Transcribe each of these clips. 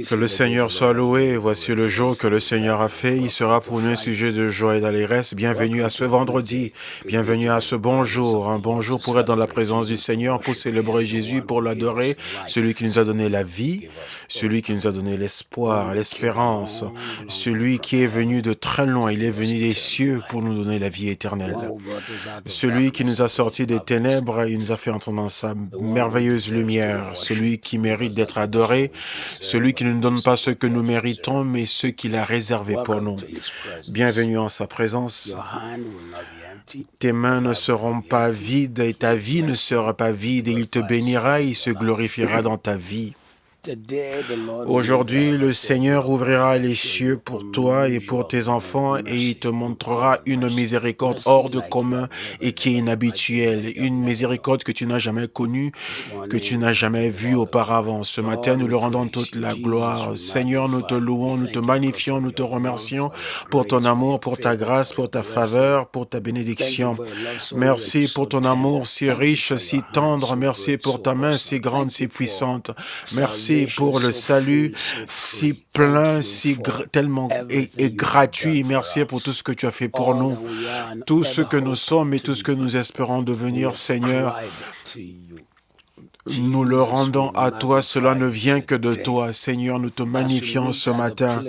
Que le Seigneur soit loué. Voici le jour que le Seigneur a fait. Il sera pour nous un sujet de joie et d'allégresse. Bienvenue à ce vendredi. Bienvenue à ce bon jour. Un bon jour pour être dans la présence du Seigneur, pour célébrer Jésus, pour l'adorer. Celui qui nous a donné la vie, celui qui nous a donné l'espoir, l'espérance. Celui qui est venu de très loin. Il est venu des cieux pour nous donner la vie éternelle. Celui qui nous a sortis des ténèbres, il nous a fait entrer dans sa merveilleuse lumière. Celui qui mérite d'être adoré. Celui qui ne nous donne pas ce que nous méritons, mais ce qu'il a réservé pour nous. Bienvenue en sa présence. Tes mains ne seront pas vides et ta vie ne sera pas vide. Et il te bénira et il se glorifiera dans ta vie. Aujourd'hui, le Seigneur ouvrira les cieux pour toi et pour tes enfants et il te montrera une miséricorde hors de commun et qui est inhabituelle, une miséricorde que tu n'as jamais connue, que tu n'as jamais vue auparavant. Ce matin, nous lui rendons toute la gloire. Seigneur, nous te louons, nous te magnifions, nous te remercions pour ton amour, pour ta grâce, pour ta faveur, pour ta bénédiction. Merci pour ton amour si riche, si tendre. Merci pour ta main si grande, si puissante. Merci pour le salut si plein, tellement et gratuit. Merci pour tout ce que tu as fait pour nous, tout ce que nous sommes et tout ce que nous espérons devenir, Seigneur. Nous le rendons à toi, cela ne vient que de toi. Seigneur, nous te magnifions ce matin.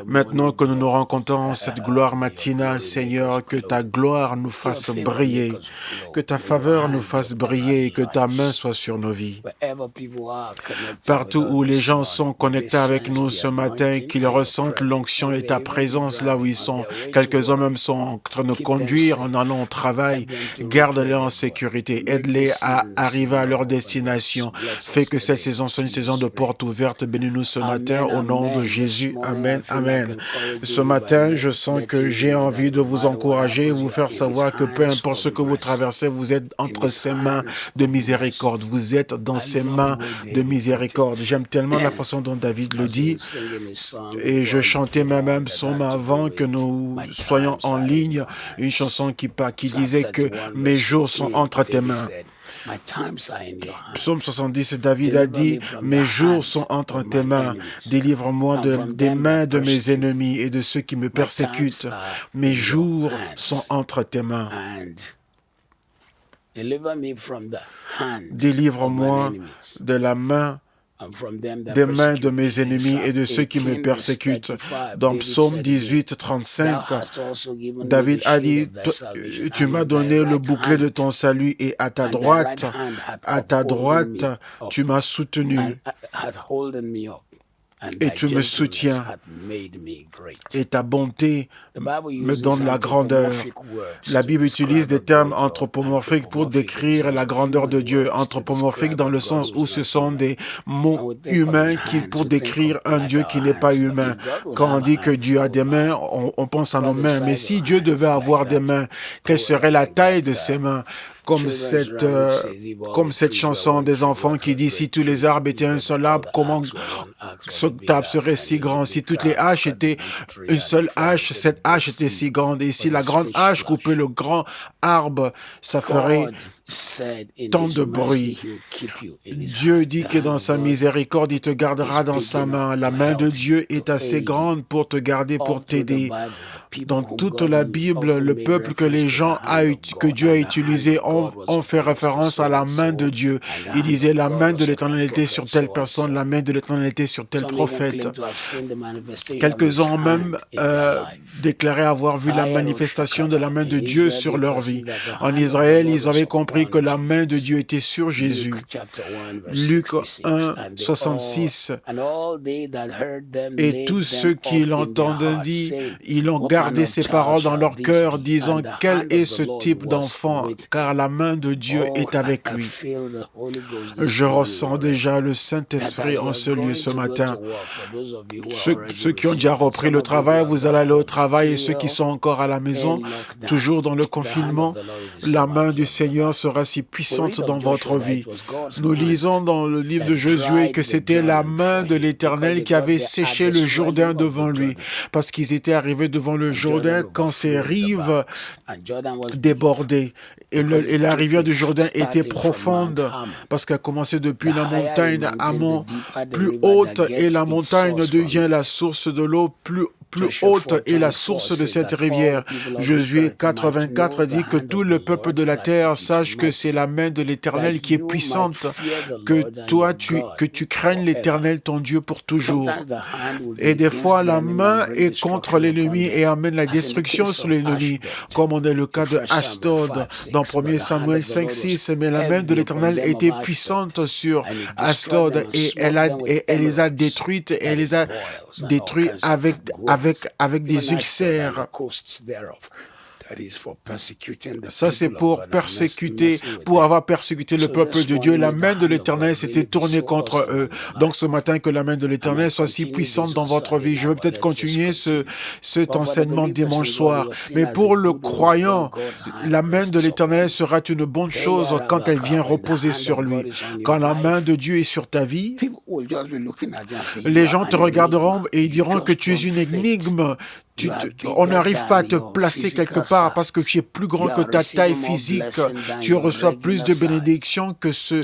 Maintenant que nous nous rencontrons en cette gloire matinale, Seigneur, que ta gloire nous fasse briller, que ta faveur nous fasse briller et que ta main soit sur nos vies. Partout où les gens sont connectés avec nous ce matin, qu'ils ressentent l'onction et ta présence là où ils sont. Quelques-uns même sont en train de conduire en allant au travail. Garde-les en sécurité. Aide-les à arriver à leur destination. Fais que cette saison soit une saison de portes ouvertes. Bénis-nous ce matin au nom de Jésus. Amen. Amen. Ce matin, je sens que j'ai envie de vous encourager, vous faire savoir que peu importe ce que vous traversez, vous êtes entre ses mains de miséricorde. Vous êtes dans ses mains de miséricorde. J'aime tellement la façon dont David le dit. Et je chantais même psaume avant que nous soyons en ligne, une chanson qui disait que mes jours sont entre tes mains. Psaume 70, David a dit, mes jours sont entre tes mains, délivre-moi des mains de mes ennemis et de ceux qui me persécutent. Mes jours sont entre tes mains. Délivre-moi de la main des mains de mes ennemis et de ceux qui me persécutent. Dans Psaume 18, 35, David a dit, tu m'as donné le bouclier de ton salut et à ta droite, tu m'as soutenu. Et tu me soutiens, et ta bonté me donne la grandeur. La Bible utilise des termes anthropomorphiques pour décrire la grandeur de Dieu. Anthropomorphique dans le sens où ce sont des mots humains pour décrire un Dieu qui n'est pas humain. Quand on dit que Dieu a des mains, on pense à nos mains. Mais si Dieu devait avoir des mains, quelle serait la taille de ses mains? Comme cette chanson des enfants qui dit, si tous les arbres étaient un seul arbre, comment ce arbre serait si grand? Si toutes les haches étaient une seule hache, cette hache était si grande. Et si la grande hache coupait le grand arbre, ça ferait tant de bruit. Dieu dit que dans sa miséricorde, il te gardera dans sa main. La main de Dieu est assez grande pour te garder, pour t'aider. Dans toute la Bible, le peuple que Dieu a utilisé ont fait référence à la main de Dieu. Il disait la main de l'Éternel était sur telle personne, la main de l'Éternel était sur tel prophète. Quelques-uns ont même déclaré avoir vu la manifestation de la main de Dieu sur leur vie. En Israël, ils avaient compris que la main de Dieu était sur Jésus. Luc 1, 66. Et tous ceux qui l'entendaient dit, ils ont gardé ces paroles dans leur cœur, disant, quel est ce type d'enfant, car la main de Dieu est avec lui. Je ressens déjà le Saint-Esprit en ce lieu ce matin. Ceux qui ont déjà repris le travail, vous allez aller au travail, et ceux qui sont encore à la maison, toujours dans le confinement, la main du Seigneur sera si puissante dans votre vie. Nous lisons dans le livre de Josué que c'était la main de l'Éternel qui avait séché le Jourdain devant lui, parce qu'ils étaient arrivés devant le Jourdain quand ses rives débordaient. Et Et la rivière du Jourdain était profonde parce qu'elle commençait depuis la montagne Hermon plus haute, et la montagne devient la source de l'eau plus haute est la source de cette rivière. Josué 4:24 dit que tout le peuple de la terre sache que c'est la main de l'Éternel qui est puissante, que toi, que tu craignes l'Éternel, ton Dieu, pour toujours. Et des fois, la main est contre l'ennemi et amène la destruction sur l'ennemi, comme on est le cas de Ashdod dans 1 Samuel 5:6. Mais la main de l'Éternel était puissante sur Ashdod et elle les a détruites, et elle les a détruits avec des ulcères. Ça, c'est pour persécuter, pour avoir persécuté le peuple de Dieu. La main de l'Éternel s'était tournée contre eux. Donc, ce matin, que la main de l'Éternel soit si puissante dans votre vie. Je vais peut-être continuer cet enseignement dimanche soir. Mais pour le croyant, la main de l'Éternel sera une bonne chose quand elle vient reposer sur lui. Quand la main de Dieu est sur ta vie, les gens te regarderont et ils diront que tu es une énigme. On n'arrive pas à te placer quelque part parce que tu es plus grand que ta taille physique. Tu reçois plus de bénédictions que ceux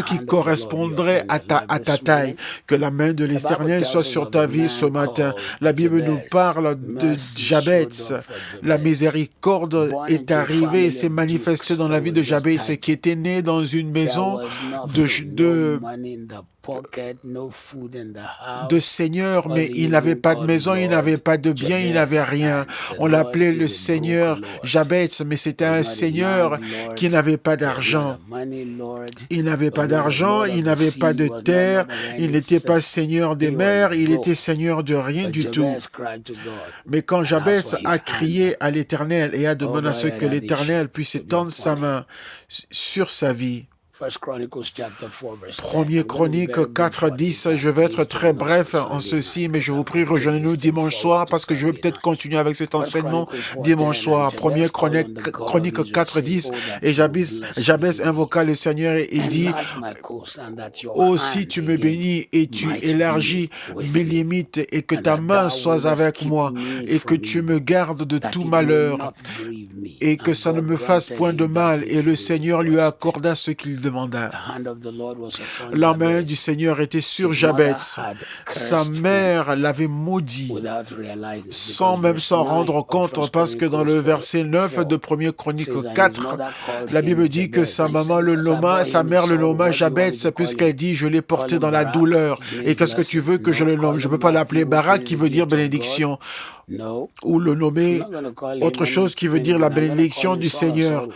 qui correspondraient à ta taille. Que la main de l'Éternel soit sur ta vie ce matin. La Bible nous parle de Jabez. La miséricorde est arrivée et s'est manifestée dans la vie de Jabez, qui était né dans une maison de seigneur, mais il n'avait pas de maison, il n'avait pas de bien, il n'avait rien. On l'appelait le seigneur Jabez, mais c'était un seigneur qui n'avait pas d'argent. Il n'avait pas d'argent, il n'avait pas de terre, il n'était pas seigneur des mers, il était seigneur de rien du tout. Mais quand Jabez a crié à l'Éternel et a demandé à ce que l'Éternel puisse étendre sa main sur sa vie, 1 Chronique 4:10, je vais être très bref en ceci, mais je vous prie, rejoignez-nous dimanche soir parce que je vais peut-être continuer avec cet enseignement dimanche soir. 1 Chronique 4:10, et Jabez invoqua le Seigneur et dit, « Oh, si tu me bénis et tu élargis mes limites et que ta main soit avec moi et que tu me gardes de tout malheur et que ça ne me fasse point de mal. » Et le Seigneur lui accorda ce qu'il demanda. La main du Seigneur était sur Jabez. Sa mère l'avait maudit sans même s'en rendre compte, parce que dans le verset 9 de 1 Chronique 4, la Bible dit que sa mère le nomma Jabez, puisqu'elle dit, je l'ai porté dans la douleur. Et qu'est-ce que tu veux que je le nomme? Je ne peux pas l'appeler Barak, qui veut dire bénédiction, ou le nommer autre chose qui veut dire la bénédiction du Seigneur.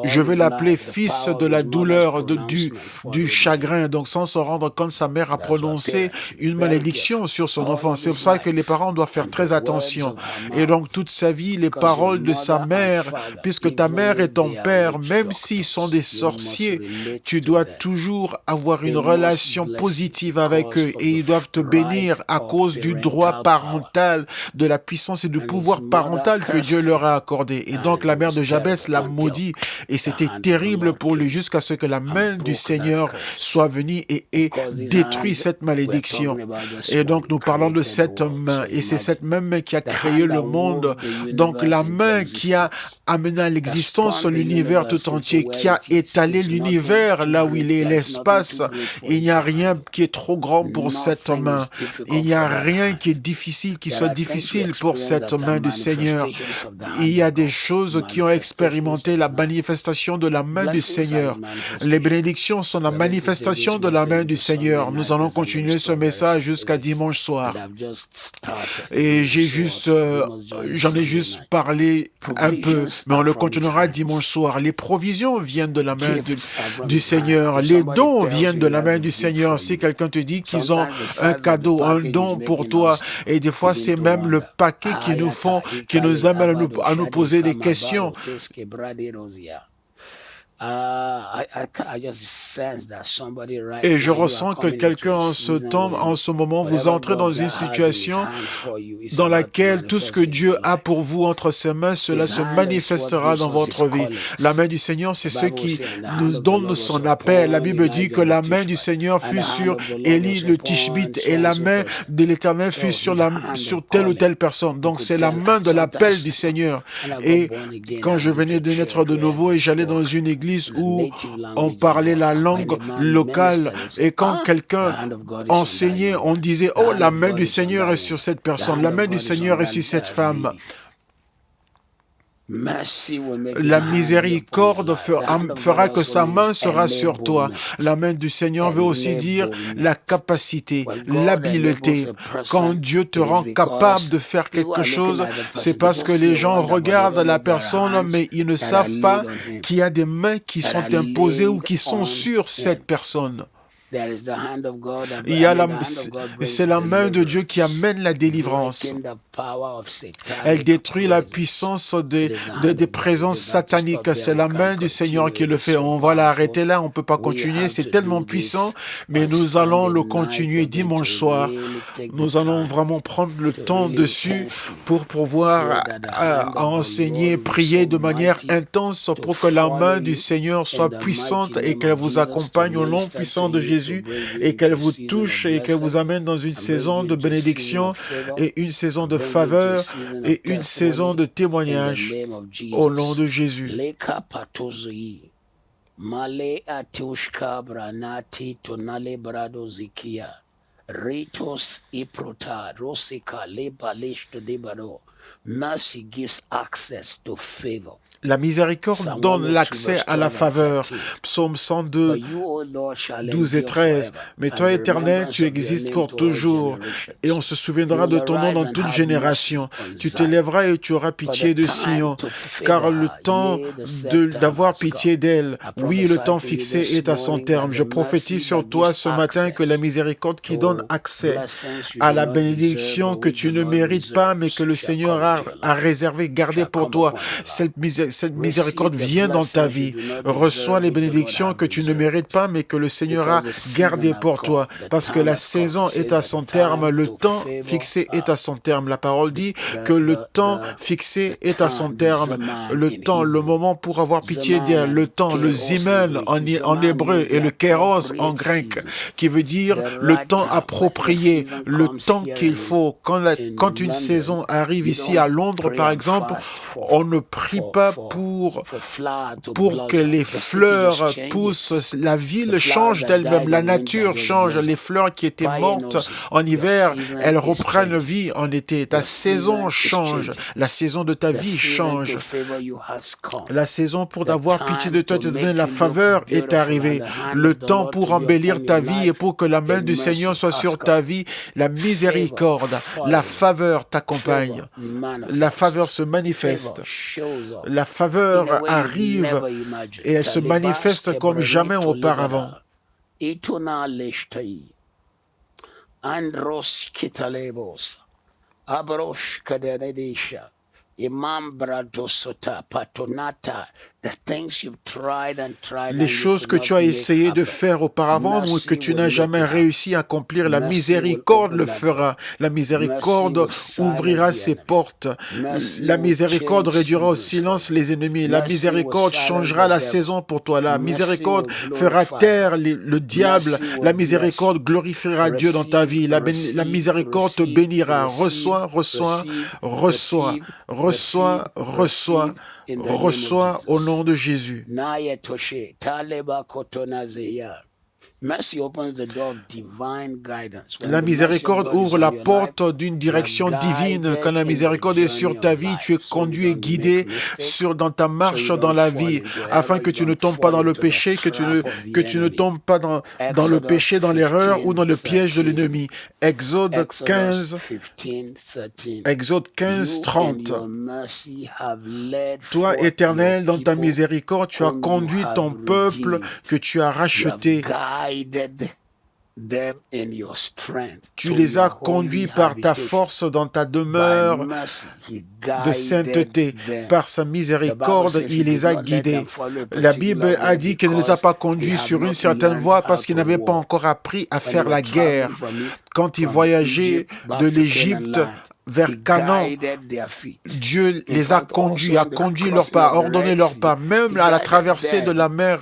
Je vais l'appeler fils de la douleur, du chagrin. Donc, sans se rendre compte, sa mère a prononcé une malédiction sur son enfant. C'est pour ça que les parents doivent faire très attention. Et donc, toute sa vie, les paroles de sa mère, puisque ta mère et ton père, même s'ils sont des sorciers, tu dois toujours avoir une relation positive avec eux, et ils doivent te bénir à cause du droit parental, de la puissance et du pouvoir parental que Dieu leur a accordé. Et donc, la mère de Jabez l'a maudit. Et c'était terrible pour lui, jusqu'à ce que la main du Seigneur soit venue et détruit cette malédiction. Et donc nous parlons de cette main, et c'est cette même main qui a créé le monde. Donc la main qui a amené à l'existence l'univers tout entier, qui a étalé l'univers là où il est, l'espace. Il n'y a rien qui est trop grand pour cette main. Il n'y a rien qui est difficile, qui soit difficile pour cette main du Seigneur. Il y a des choses qui ont expérimenté la manifestation de la main du Seigneur. Les bénédictions sont la manifestation de la main du Seigneur. Nous allons continuer ce message jusqu'à dimanche soir. Et j'en ai juste parlé un peu, mais on le continuera dimanche soir. Les provisions viennent de la main du Seigneur. Les dons viennent de la main du Seigneur. Si quelqu'un te dit qu'ils ont un cadeau, un don pour toi, et des fois c'est même le paquet qui nous amène à nous poser des questions. Et je ressens que quelqu'un en ce moment, vous entrez dans une situation dans laquelle tout ce que Dieu a pour vous entre ses mains, cela se manifestera dans votre vie. La main du Seigneur, c'est ce qui nous donne son appel. La Bible dit que la main du Seigneur fut sur Élie le Tishbite et la main de l'Éternel fut sur telle ou telle personne. Donc c'est la main de l'appel du Seigneur. Et quand je venais de naître de nouveau et j'allais dans une église où on parlait la langue locale et quand quelqu'un enseignait, on disait « Oh, la main du Seigneur est sur cette personne, la main du Seigneur est sur cette femme ». La miséricorde fera que sa main sera sur toi. La main du Seigneur veut aussi dire la capacité, l'habileté. Quand Dieu te rend capable de faire quelque chose, c'est parce que les gens regardent la personne, mais ils ne savent pas qu'il y a des mains qui sont imposées ou qui sont sur cette personne. C'est la main de Dieu qui amène la délivrance. Elle détruit la puissance des présences sataniques. C'est la main du Seigneur qui le fait. On va l'arrêter là, on ne peut pas continuer. C'est tellement puissant, mais nous allons le continuer dimanche soir. Nous allons vraiment prendre le temps dessus pour pouvoir enseigner, prier de manière intense pour que la main du Seigneur soit puissante et qu'elle vous accompagne au nom puissant de Jésus et qu'elle vous touche et qu'elle vous amène dans une saison de bénédiction et une saison de faveur et une saison de témoignage au nom de Jésus. Mercy gives access to favor. La miséricorde donne l'accès à la faveur. Psaume 102, 12 et 13. Mais toi, Éternel, tu existes pour toujours, et on se souviendra de ton nom dans toute génération. Tu te lèveras et tu auras pitié de Sion, car le temps d'avoir pitié d'elle, oui, le temps fixé est à son terme. Je prophétise sur toi ce matin que la miséricorde qui donne accès à la bénédiction que tu ne mérites pas, mais que le Seigneur a réservé, gardé pour toi. Cette miséricorde vient dans ta vie. Reçois les bénédictions que tu ne mérites pas, mais que le Seigneur a gardées pour toi. Parce que la saison est à son terme, le temps fixé est à son terme. La parole dit que le temps fixé est à son terme. Le temps, le moment pour avoir pitié d'elle, le temps, le zimen en hébreu et le kéros en grec, qui veut dire le temps approprié, le temps qu'il faut. Quand une saison arrive ici à Londres, par exemple, on ne prie pas pour que les fleurs poussent. La ville change d'elle-même, la nature change. Les fleurs qui étaient mortes en hiver, elles reprennent vie en été. Ta saison change. La saison de ta vie change. La saison pour avoir pitié de toi, te donner la faveur est arrivée. Le temps pour embellir ta vie et pour que la main du Seigneur soit sur ta vie, la miséricorde, la faveur t'accompagne. La faveur se manifeste. La faveur arrive et elle se manifeste comme jamais auparavant. Les choses que tu as essayé de faire auparavant ou que tu n'as jamais réussi à accomplir, la miséricorde le fera. La miséricorde ouvrira ses portes. La miséricorde réduira au silence les ennemis. La miséricorde changera la saison pour toi. La miséricorde fera taire le diable. La miséricorde glorifiera Dieu dans ta vie. La miséricorde te bénira. Reçois, reçois, reçois, reçois, reçois. Reçois au nom de Jésus. La miséricorde ouvre la porte d'une direction divine. Quand la miséricorde est sur ta vie, tu es conduit et guidé dans ta marche dans la vie, afin que tu ne tombes pas dans le péché, que tu ne tombes pas dans le péché, dans l'erreur ou dans le piège de l'ennemi. Exode 15, 30. Toi, Éternel, dans ta miséricorde, tu as conduit ton peuple que tu as racheté. Tu les as conduits par ta force dans ta demeure de sainteté. Par sa miséricorde, il les a guidés. La Bible a dit qu'il ne les a pas conduits sur une certaine voie parce qu'ils n'avaient pas encore appris à faire la guerre. Quand ils voyageaient de l'Égypte vers Canaan, Dieu les a conduits, a conduit leurs pas, a ordonné leurs pas. Même à la traversée de la mer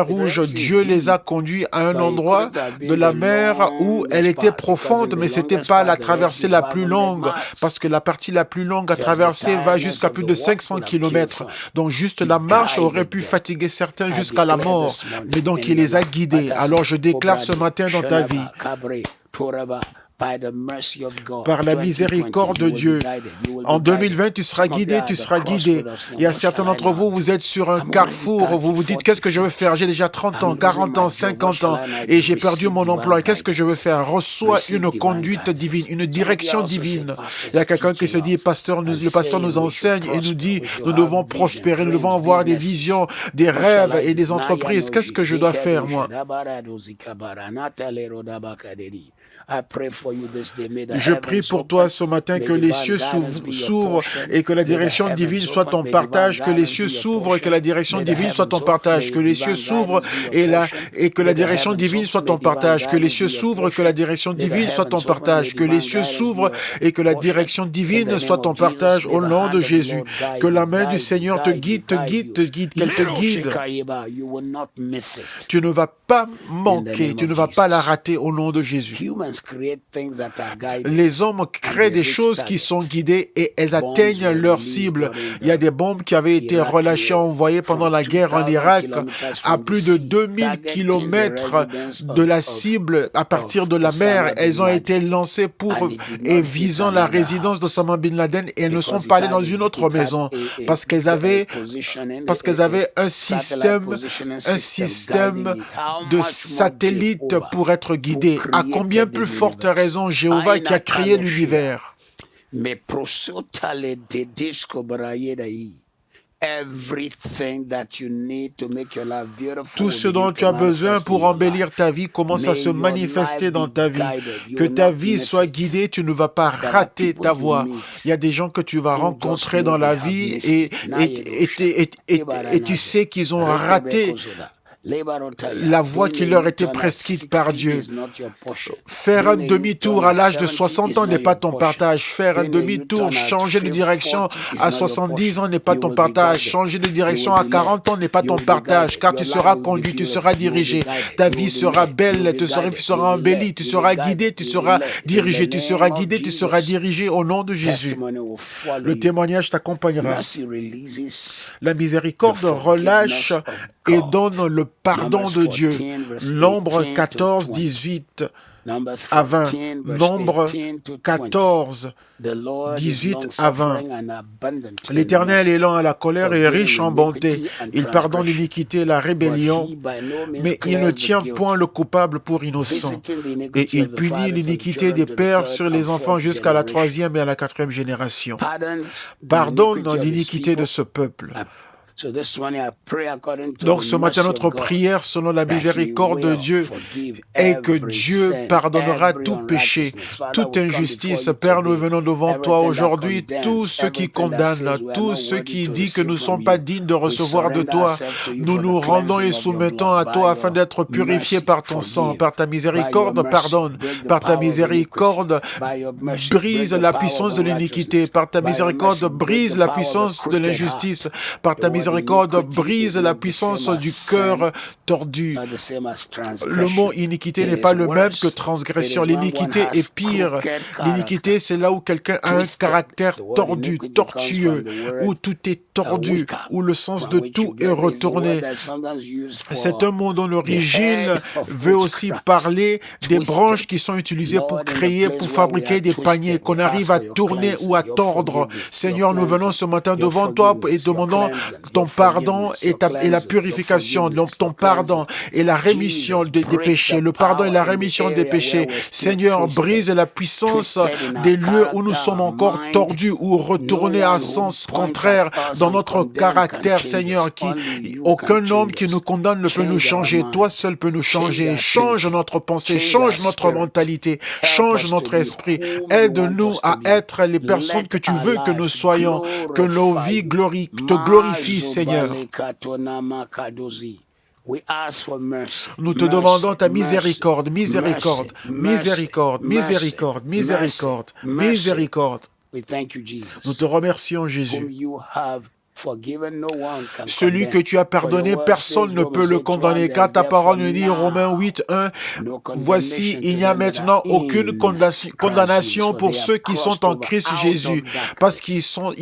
Rouge, Dieu les a conduits à un endroit de la mer où elle était profonde, mais c'était pas la traversée la plus longue, parce que la partie la plus longue à traverser va jusqu'à plus de 500 km. Donc juste la marche aurait pu fatiguer certains jusqu'à la mort. Mais donc il les a guidés. Alors je déclare ce matin dans ta vie, par la miséricorde de Dieu. En 2020, tu seras guidé, tu seras guidé. Il y a certains d'entre vous, vous êtes sur un carrefour, vous vous dites, qu'est-ce que je veux faire? J'ai déjà 30 ans, 40 ans, 50 ans, et j'ai perdu mon emploi. Qu'est-ce que je veux faire? Reçois une conduite divine, une direction divine. Il y a quelqu'un qui se dit, le pasteur nous enseigne et nous dit, nous devons prospérer, nous devons avoir des visions, des rêves et des entreprises. Qu'est-ce que je dois faire, moi? Je prie pour toi ce matin que les cieux s'ouvrent et que la direction divine soit ton partage, que les cieux s'ouvrent et que la direction divine soit ton partage, que les cieux s'ouvrent et que la direction divine soit ton partage, que les cieux s'ouvrent et que la direction divine soit ton partage, que les cieux s'ouvrent et que la direction divine soit ton partage au nom de Jésus. Que la main du Seigneur te guide, qu'elle te guide. Tu ne vas pas manquer, tu ne vas pas la rater au nom de Jésus. Les hommes créent des choses qui sont guidées et elles atteignent leur cible. Il y a des bombes qui avaient été relâchées, envoyées pendant la guerre en Irak à plus de 2000 kilomètres de la cible à partir de la mer. Elles ont été lancées et visant la résidence d'Osama Bin Laden et elles ne sont pas allées dans une autre maison parce qu'elles avaient un système de satellite pour être guidées. À combien plus forte raison Jéhovah qui a créé l'univers. Tout ce dont tu as besoin pour embellir ta vie commence à se manifester dans ta vie. Que ta vie soit guidée, tu ne vas pas rater ta voie. Il y a des gens que tu vas rencontrer dans la vie et tu sais qu'ils ont raté la voie qui leur était prescrite par Dieu. Faire un demi-tour à l'âge de 60 ans n'est pas ton partage. Faire un demi-tour, changer de direction à 70 ans n'est pas ton partage. Changer de direction à 40 ans n'est pas ton partage, car tu seras conduit, tu seras dirigé. Ta vie sera belle, tu seras embellie, tu seras guidé, tu seras dirigé, tu seras guidé, tu seras dirigé au nom de Jésus. Le témoignage t'accompagnera. La miséricorde relâche et donne le pardon de Dieu. Nombre 14, 18 à 20. Nombre 14, 18 à 20. L'Éternel est lent à la colère et riche en bonté. Il pardonne l'iniquité et la rébellion, mais il ne tient point le coupable pour innocent. Et il punit l'iniquité des pères sur les enfants jusqu'à la 3e et à la 4e génération. Pardonne l'iniquité de ce peuple. Donc ce matin, notre prière selon la miséricorde de Dieu est que Dieu pardonnera tout péché, toute injustice. Père, nous venons devant toi aujourd'hui, tous ceux qui condamnent, tous ceux qui disent que nous ne sommes pas dignes de recevoir de toi. Nous nous rendons et soumettons à toi afin d'être purifiés par ton sang. Par ta miséricorde, pardonne. Par ta miséricorde, brise la puissance de l'iniquité. Par ta miséricorde, brise la puissance de l'injustice. Par ta miséricorde, brise la puissance du cœur tordu. Le mot iniquité n'est pas le même que transgression. L'iniquité est pire. L'iniquité, c'est là où quelqu'un a un caractère tordu, tortueux, où tout est tordu, où le sens de tout est retourné. C'est un mot dont l'origine veut aussi parler des branches qui sont utilisées pour créer, pour fabriquer des paniers, qu'on arrive à tourner ou à tordre. Seigneur, nous venons ce matin devant toi et demandons ton pardon et la purification, ton pardon et la rémission des péchés, le pardon et la rémission des péchés. Seigneur, brise la puissance des lieux où nous sommes encore tordus ou retournés à un sens contraire dans notre caractère, Seigneur. Aucun homme qui nous condamne ne peut nous changer. Toi seul peux nous changer. Change notre pensée, change notre mentalité, change notre esprit. Aide-nous à être les personnes que tu veux que nous soyons, que nos vies te glorifient, Seigneur. Nous te demandons ta miséricorde, miséricorde, miséricorde, miséricorde, miséricorde, miséricorde. Nous te remercions, Jésus. Celui que tu as pardonné, personne ne peut le condamner, car ta parole nous dit, Romains 8:1, voici, il n'y a maintenant aucune condamnation pour ceux qui sont en Christ Jésus, parce qu'ils sont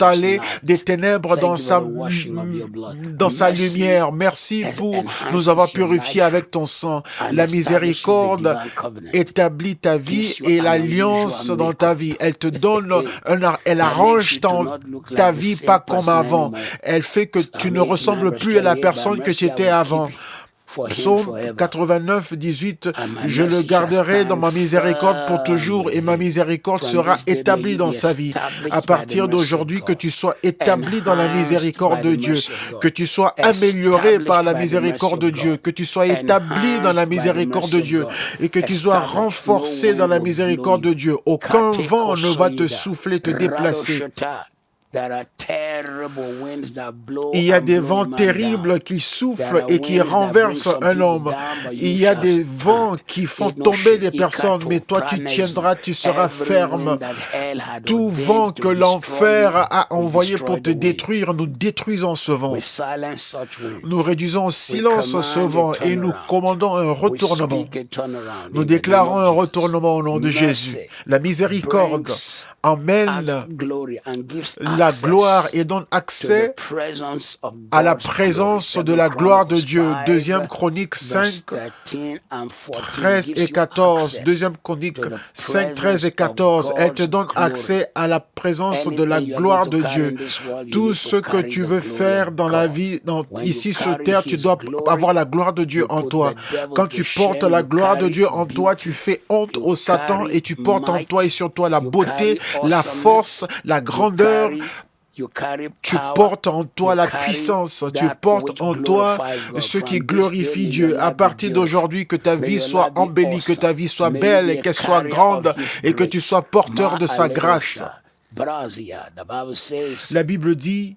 allés des ténèbres dans sa lumière. Merci pour nous avoir purifiés avec ton sang. La miséricorde établit ta vie et l'alliance dans ta vie. Elle te donne elle arrange ta vie pas comme avant. Elle fait que tu ne ressembles plus à la personne que tu étais avant. Psaume 89, 18, je le garderai dans ma miséricorde pour toujours et ma miséricorde sera établie dans sa vie. À partir d'aujourd'hui, que tu sois établi dans la miséricorde de Dieu, que tu sois amélioré par la miséricorde de Dieu, que tu sois établi dans la miséricorde de Dieu et que tu sois renforcé dans la miséricorde de Dieu. Aucun vent ne va te souffler, te déplacer. Il y a des vents terribles qui soufflent et qui renversent un homme. Il y a des vents qui font tomber des personnes, mais toi tu tiendras, tu seras ferme. Tout vent que l'enfer a envoyé pour te détruire, nous détruisons ce vent. Nous réduisons au silence ce vent et nous commandons un retournement. Nous déclarons un retournement au nom de Jésus. La miséricorde emmène la gloire et donne accès à la présence de la gloire de Dieu. Deuxième Chronique 5, 13 et 14. Deuxième Chronique 5, 13 et 14. Elle te donne accès à la présence de la gloire de Dieu. Tout ce que tu veux faire dans la vie, ici sur terre, tu dois avoir la gloire de Dieu en toi. Quand tu portes la gloire de Dieu en toi, tu fais honte au Satan et tu portes en toi et sur toi la beauté, la force, la grandeur. Tu portes en toi la puissance, tu portes en toi ce qui glorifie Dieu. À partir d'aujourd'hui, que ta vie soit embellie, que ta vie soit belle et qu'elle soit grande et que tu sois porteur de sa grâce. La Bible dit,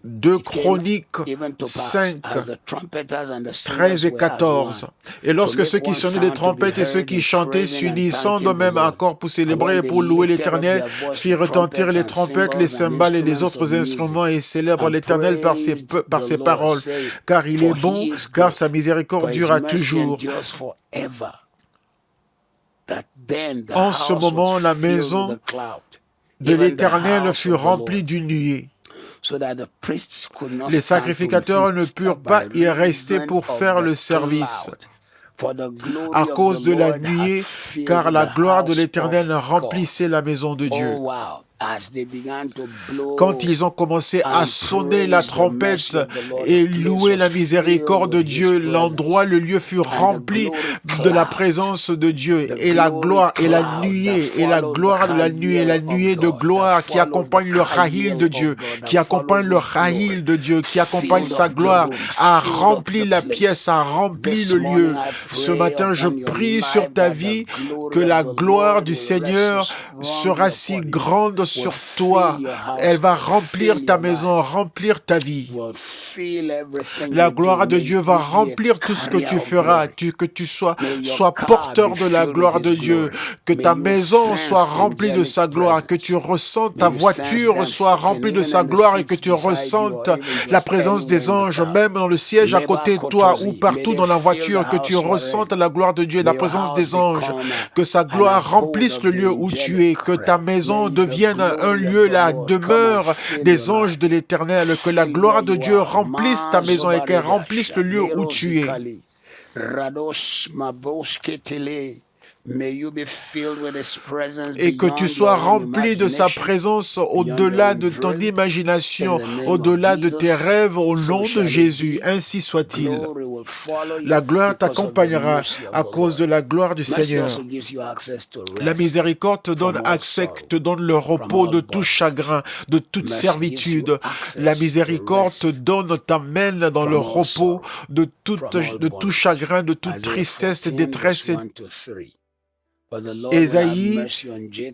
2 Chroniques 5, 13 et 14. Et lorsque ceux qui sonnaient des trompettes et ceux qui chantaient s'unissant de même accord pour célébrer et pour louer l'Éternel, firent retentir les trompettes, les cymbales et les autres instruments et célèbrent l'Éternel par ses paroles. Car il est bon, car sa miséricorde durera toujours. En ce moment, la maison de l'Éternel fut remplie d'une nuée. Les sacrificateurs ne purent pas y rester pour faire le service à cause de la nuée, car la gloire de l'Éternel remplissait la maison de Dieu. Quand ils ont commencé à sonner la trompette et louer la miséricorde de Dieu, l'endroit, le lieu fut rempli de la présence de Dieu et la gloire et la nuée et la gloire de la nuée de gloire qui accompagne le rahil de Dieu, qui accompagne le rahil de Dieu, qui accompagne sa gloire, a rempli la pièce, a rempli le lieu. Ce matin, je prie sur ta vie que la gloire du Seigneur sera si grande sur toi. Elle va remplir ta maison, remplir ta vie. La gloire de Dieu va remplir tout ce que tu feras, que tu sois porteur de la gloire de Dieu, que ta maison soit remplie de sa gloire, que tu ressentes ta voiture soit remplie de sa gloire et que tu ressentes la présence des anges, même dans le siège à côté de toi ou partout dans la voiture, que tu ressentes la gloire de Dieu et la présence des anges, que sa gloire remplisse le lieu où tu es, que ta maison devienne un lieu, la demeure des anges de l'Éternel, que la gloire de Dieu remplisse ta maison et qu'elle remplisse le lieu où tu es. et que tu sois rempli de sa présence au-delà de ton imagination, au-delà de tes rêves, au nom de Jésus. Ainsi soit-il. La gloire t'accompagnera à cause de la gloire du Seigneur. La miséricorde te donne accès, te donne le repos de tout chagrin, de toute servitude. La miséricorde te donne, t'amène dans le repos de tout chagrin, de toute tristesse et détresse. Ésaïe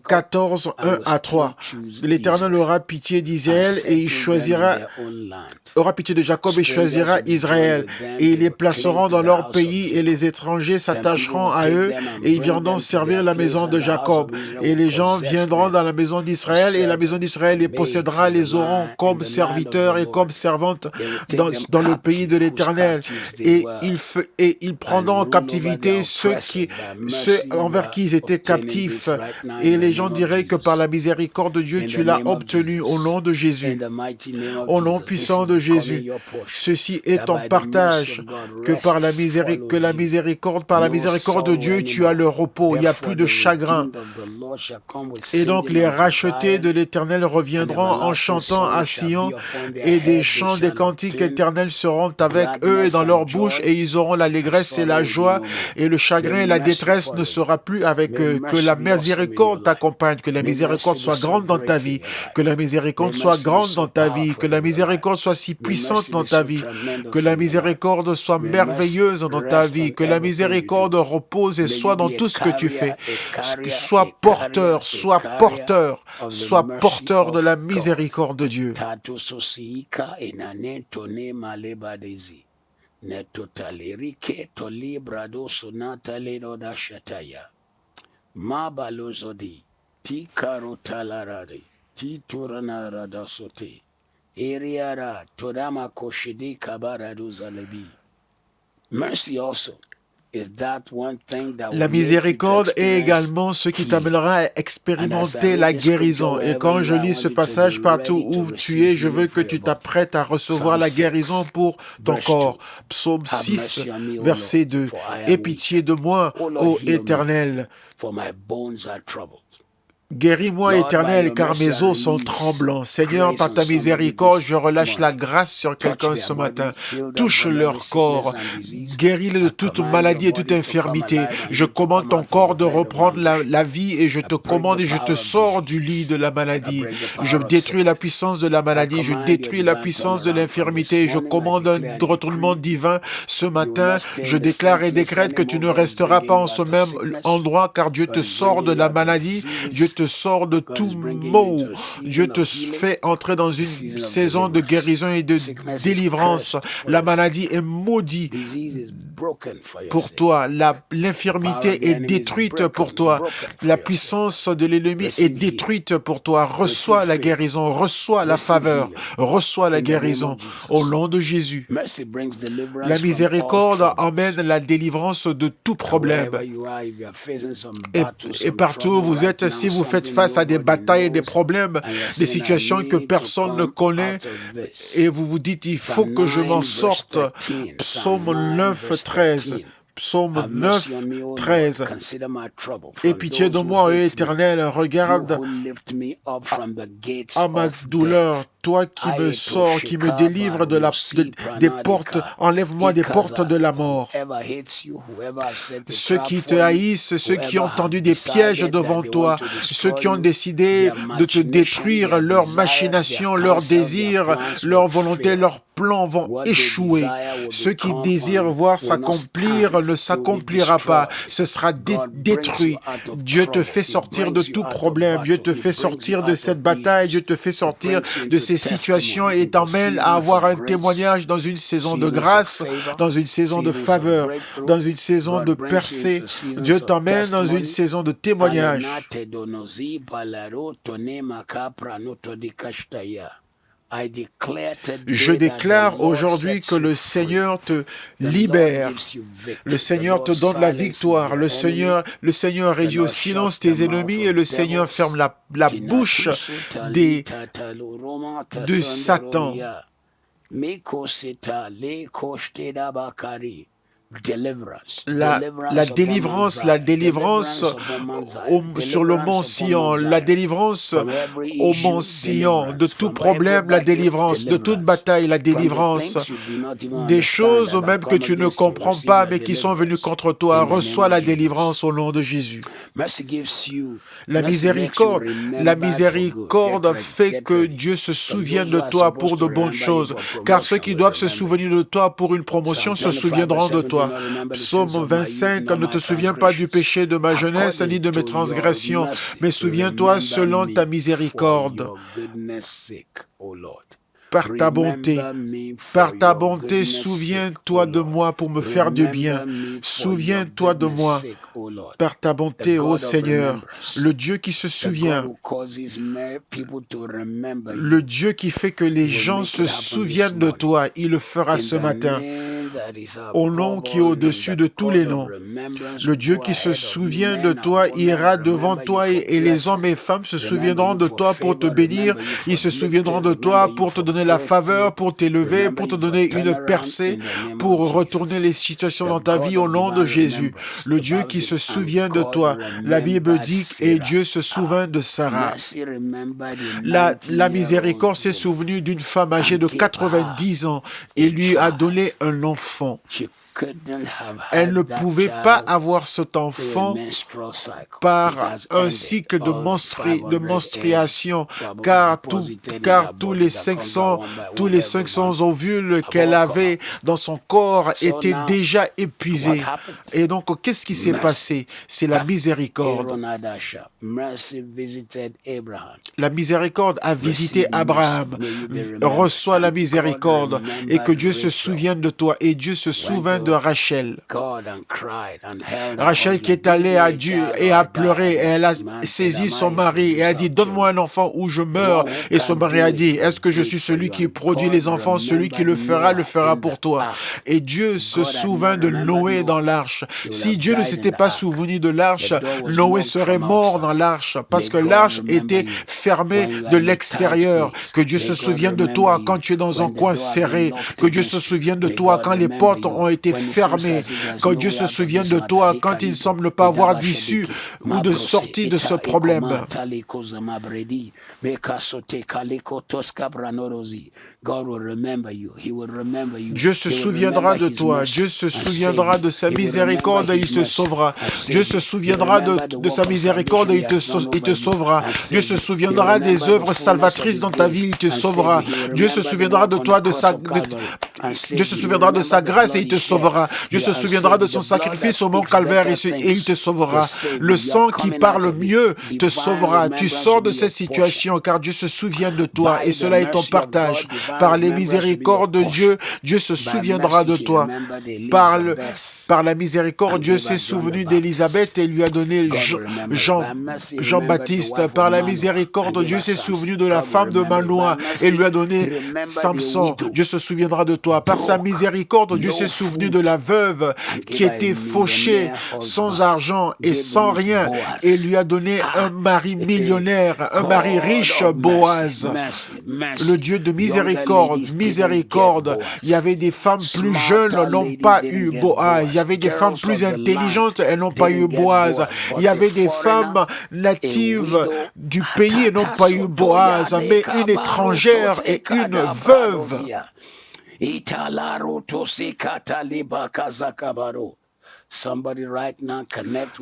14, 1 à 3. L'Éternel aura pitié d'Israël et il aura pitié de Jacob et choisira Israël. Et ils les placeront dans leur pays et les étrangers s'attacheront à eux et ils viendront servir la maison de Jacob. Et les gens viendront dans la maison d'Israël et la maison d'Israël les possédera, les auront comme serviteurs et comme servantes dans le pays de l'Éternel. Et ils prendront en captivité ceux envers qui ils étaient captifs, et les gens diraient que par la miséricorde de Dieu, tu l'as obtenu au nom de Jésus, au nom puissant de Jésus. Ceci est ton partage, que par la miséricorde de Dieu, tu as le repos, il n'y a plus de chagrin. Et donc les rachetés de l'Éternel reviendront en chantant à Sion, et des chants, des cantiques éternels seront avec eux et dans leur bouche, et ils auront l'allégresse et la joie, et le chagrin et la détresse ne sera plus avec eux. Que la miséricorde t'accompagne, que la miséricorde soit grande dans ta vie, que la miséricorde soit grande dans ta vie, que la miséricorde soit si puissante dans ta vie, que la miséricorde soit merveilleuse dans ta vie, que la miséricorde repose et soit dans tout ce que tu fais. Sois porteur de la miséricorde de Dieu. Mabalozodi, ti karotalarade, ti turanaradosote, eriara, todama koshidi kabaraduzalebi. Mercy also. La miséricorde est également ce qui t'amènera à expérimenter la guérison. Et quand je lis ce passage, partout où tu es, je veux que tu t'apprêtes à recevoir la guérison pour ton corps. Psaume 6, verset 2. Aie pitié de moi, ô Éternel. Guéris-moi, Éternel, car mes os sont tremblants. Seigneur, par ta miséricorde, je relâche la grâce sur quelqu'un ce matin. Touche leur corps. Guéris-les de toute maladie et toute infirmité. Je commande ton corps de reprendre la vie et je te commande et je te sors du lit de la maladie. Je détruis la puissance de la maladie. Je détruis la puissance de l'infirmité. Je commande un retournement divin ce matin. Je déclare et décrète que tu ne resteras pas en ce même endroit car Dieu te sort de la maladie. Dieu te sort de tout mot. Dieu te fait entrer dans une saison de guérison et de délivrance. La maladie est maudite pour toi. L'infirmité est détruite pour toi. La puissance de l'ennemi est détruite pour toi. Reçois la guérison, reçois la faveur, reçois la guérison au nom de Jésus. La miséricorde emmène la délivrance de tout problème. Et partout où vous êtes, si vous faites face à des batailles, des problèmes, des situations que personne ne connaît, et vous vous dites, il faut que je m'en sorte. Psaume 9, 13. Psaume 9, 13. Aie pitié de moi, ô Éternel, regarde à ma douleur. Toi qui me sors, qui me délivre des portes, enlève-moi des portes de la mort. Ceux qui te haïssent, ceux qui ont tendu des pièges devant toi, ceux qui ont décidé de te détruire, leurs machinations, leurs désirs, leur volonté, leurs plans vont échouer. Ceux qui désirent voir s'accomplir ne s'accomplira pas. Ce sera détruit. Dieu te fait sortir de tout problème. Dieu te fait sortir de cette bataille. Dieu te fait sortir de ces situations et t'emmène à avoir un témoignage dans une saison de grâce, dans une saison de faveur, dans une saison de percée. Dieu t'emmène dans une saison de témoignage. Je déclare aujourd'hui que le Seigneur te libère. Le Seigneur te donne la victoire. Le Seigneur réduit au silence tes ennemis et le Seigneur ferme la bouche de Satan. la délivrance sur le mont Sion, la délivrance au mont Sion, de tout problème, la délivrance, de toute bataille, la délivrance, des choses même que tu ne comprends pas, mais qui sont venues contre toi. Reçois la délivrance au nom de Jésus. La miséricorde fait que Dieu se souvienne de toi pour de bonnes choses, car ceux qui doivent se souvenir de toi pour une promotion se souviendront de toi. Psaume 25, ne te souviens pas du péché de ma jeunesse ni de mes transgressions, mais souviens-toi selon ta miséricorde. Par ta bonté, souviens-toi de moi pour me faire du bien. Souviens-toi de moi par ta bonté, ô Seigneur, le Dieu qui se souvient, le Dieu qui fait que les gens se souviennent de toi, il le fera ce matin. Au nom qui est au-dessus de tous les noms, le Dieu qui se souvient de toi ira devant toi et les hommes et femmes se souviendront de toi pour te bénir, ils se souviendront de toi pour te donner la faveur, pour t'élever, pour te donner une percée, pour retourner les situations dans ta vie au nom de Jésus. Le Dieu qui se souvient de toi. La Bible dit et Dieu se souvint de Sarah. La miséricorde s'est souvenue d'une femme âgée de 90 ans et lui a donné un enfant. Elle ne pouvait pas avoir cet enfant par un cycle de menstruation, car tous les 500 ovules qu'elle avait dans son corps étaient déjà épuisés. Et donc, qu'est-ce qui s'est passé? C'est la miséricorde. La miséricorde a visité Abraham. Reçois la miséricorde et que Dieu se souvienne de toi. Et Dieu se souvint de Rachel. Rachel qui est allée à Dieu et a pleuré et elle a saisi son mari et a dit donne-moi un enfant ou je meurs. Et son mari a dit est-ce que je suis celui qui produit les enfants? Celui qui le fera pour toi. Et Dieu se souvint de Noé dans l'arche. Si Dieu ne s'était pas souvenu de l'arche, Noé serait mort dans l'arche parce que l'arche était fermée de l'extérieur. Que Dieu se souvienne de toi quand tu es dans un coin serré. Que Dieu se souvienne de toi quand les portes ont été fermées. Que Dieu se souvienne de toi quand il ne semble pas avoir d'issue ou de sortie de ce problème. Dieu se souviendra de toi. Dieu se souviendra de sa miséricorde et il te sauvera. Dieu se souviendra de sa miséricorde et il te sauvera. Dieu se souviendra des œuvres salvatrices dans ta vie, il te sauvera. Dieu se souviendra de toi, Dieu se souviendra de sa grâce et il te sauvera. Dieu se souviendra de son sacrifice au mont Calvaire et il te sauvera. Le sang qui parle mieux te sauvera. Tu sors de cette situation car Dieu se souvient de toi et cela est ton partage. Par les miséricordes de Dieu, Dieu se souviendra de toi. Par la miséricorde, Dieu s'est souvenu d'Élisabeth et lui a donné Jean-Baptiste. Par la miséricorde, Dieu s'est souvenu de la femme de Manoah et lui a donné Samson. Dieu se souviendra de toi. Par sa miséricorde, Dieu s'est souvenu de la veuve qui était fauchée, sans argent et sans rien et lui a donné un mari millionnaire, un mari riche, Boaz. Le Dieu de miséricorde. Il y avait des femmes plus jeunes, n'ont pas eu Boaz. Il y avait des femmes plus intelligentes, elles n'ont pas eu Boaz. Il y avait des femmes natives du pays, elles n'ont pas eu Boaz, mais une étrangère et une veuve.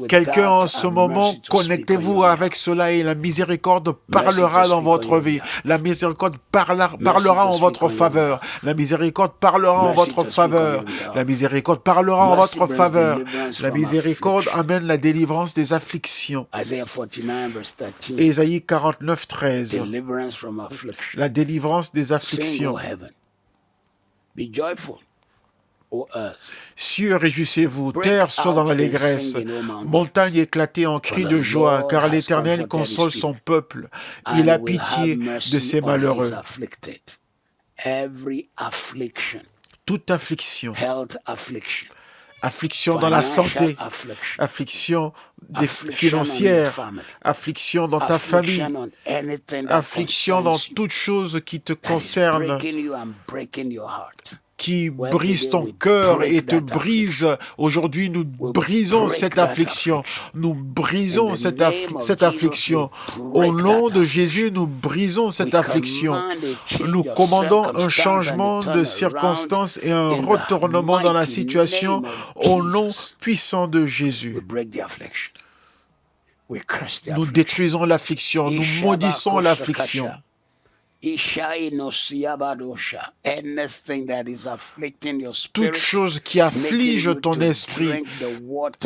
Quelqu'un en ce moment, connectez-vous avec cela et la miséricorde parlera dans votre vie. La miséricorde parlera en votre faveur. La miséricorde parlera en votre faveur. La miséricorde parlera en votre faveur. La miséricorde amène la délivrance des afflictions. Ésaïe 49, 13. La délivrance des afflictions. Cieux, réjouissez-vous, terre, soit dans l'allégresse, montagne éclatée en cris de joie, car l'Éternel console son peuple, il a pitié de ses malheureux. Toute affliction, affliction dans la santé, affliction financière, affliction dans ta famille, affliction dans toute chose qui te concerne, qui brise ton cœur et te brise. Aujourd'hui, nous brisons cette affliction. Nous brisons cette affliction. Au nom de Jésus, nous brisons cette affliction. Nous commandons un changement de circonstances et un retournement dans la situation au nom puissant de Jésus. Nous détruisons l'affliction, nous maudissons l'affliction. Toute chose qui afflige ton esprit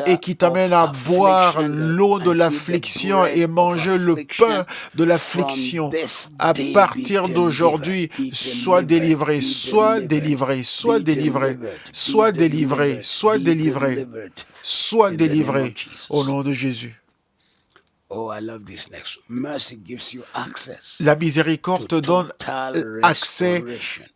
et qui t'amène à boire l'eau de l'affliction et manger le pain de l'affliction, à partir d'aujourd'hui, sois délivré, sois délivré, sois délivré, sois délivré, sois délivré, sois délivré au nom de Jésus. Oh, I love this next one. Mercy gives you access. La miséricorde te donne accès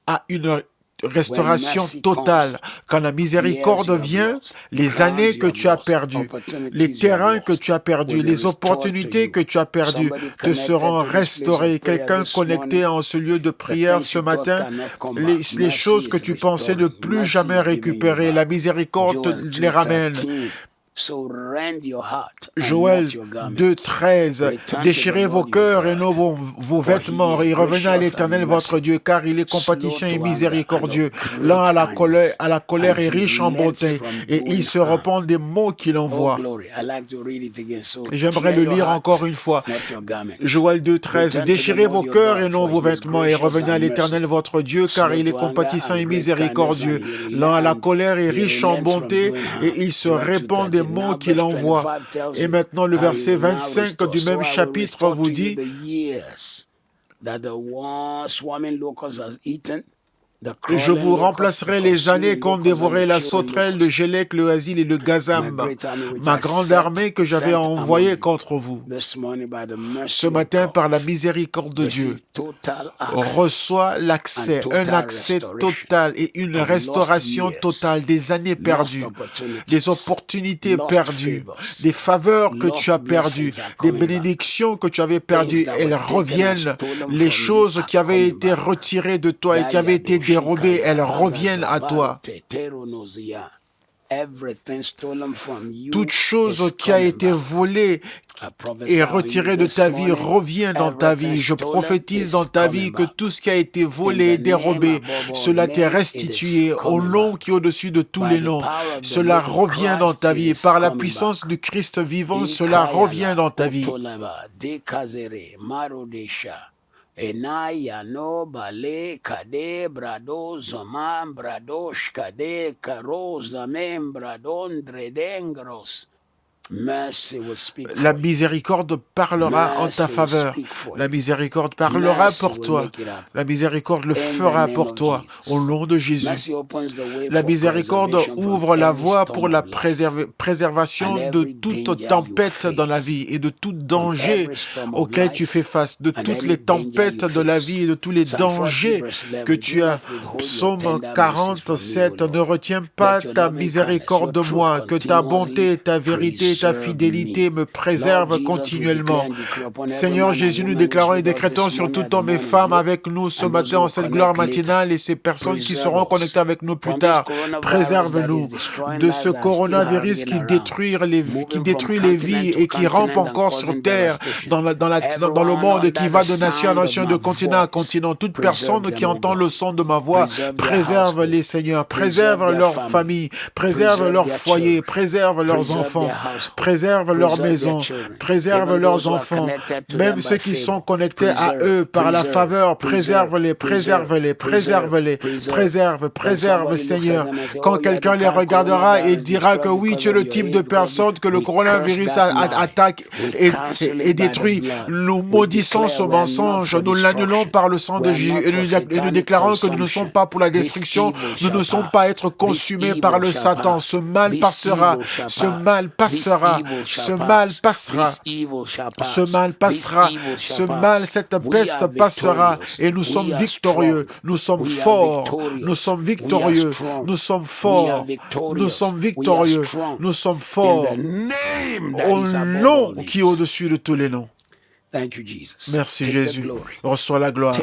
à une restauration totale. Quand la miséricorde vient, les années que tu as perdues, les terrains que tu as perdus, les opportunités que tu as perdues te seront restaurées. Quelqu'un connecté en ce lieu de prière ce matin, les choses que tu pensais ne plus jamais récupérer, la miséricorde les ramène. Joël 2:13, déchirez vos cœurs et non vos vêtements et revenez à l'Éternel votre Dieu, car il est compatissant et miséricordieux, lent à la colère et riche en bonté, et il se repent des maux qu'il envoie. J'aimerais le lire encore une fois. Joël 2:13, déchirez vos cœurs et non vos vêtements et revenez à l'Éternel votre Dieu, car il est compatissant et miséricordieux, lent à la colère et riche en bonté, et il se répand des mots qu'il envoie. Et maintenant, le verset 25 du même chapitre vous dit, je vous remplacerai les années qu'ont dévoré la sauterelle, le gélec, le asile et le gazam, ma grande armée que j'avais envoyée contre vous. Ce matin, par la miséricorde de Dieu, reçois l'accès, un accès total et une restauration totale des années perdues, des opportunités perdues, des faveurs que tu as perdues, des bénédictions que tu avais perdues. Elles reviennent. Les choses qui avaient été retirées de toi et qui avaient été dérobées, elles reviennent à toi. Toute chose qui a été volée et retirée de ta vie revient dans ta vie. Je prophétise dans ta vie que tout ce qui a été volé et dérobé, cela t'est restitué au nom qui est au-dessus de tous les noms. Cela revient dans ta vie. Par la puissance du Christ vivant, cela revient dans ta vie. Enaya no bale kade brado zaman bradosh kade karos amem bradon dredengros. La miséricorde parlera en ta faveur. La miséricorde parlera pour toi. La miséricorde le fera pour toi, au nom de Jésus. La miséricorde ouvre la voie pour la préservation de toute tempête dans la vie et de tout danger auquel tu fais face, de toutes les tempêtes de la vie et de tous les dangers que tu as. Psaume 47, ne retiens pas ta miséricorde de moi, que ta bonté et ta vérité ta fidélité me préserve continuellement. Seigneur Jésus, nous déclarons et décrétons sur tout homme et femme avec nous ce matin en cette gloire matinale et ces personnes qui seront connectées avec nous plus tard. Préserve-nous de ce coronavirus qui détruit les vies et qui rampe encore sur terre dans le monde et qui va de nation à nation, de continent à continent. Toute personne qui entend le son de ma voix, préserve-les, Seigneur. Préserve leur famille, préserve leur foyer, préserve leurs enfants. Préserve leur maison, préserve leurs enfants, même ceux qui sont connectés à eux par la faveur, préserve-les, préserve-les, préserve-les, préserve, Seigneur. Quand quelqu'un les regardera et dira que oui, tu es le type de personne que le coronavirus attaque et détruit, nous maudissons ce mensonge, nous l'annulons par le sang de Jésus et nous déclarons que nous ne sommes pas pour la destruction, nous ne sommes pas à être consumés par le Satan. Ce mal passera, ce mal passera. Ce mal passera, ce mal passera, ce mal, cette peste passera et nous sommes victorieux, nous sommes forts, nous sommes victorieux, nous sommes forts, nous sommes victorieux, nous sommes forts au nom qui est au-dessus de tous les noms. Merci Jésus, reçois la gloire.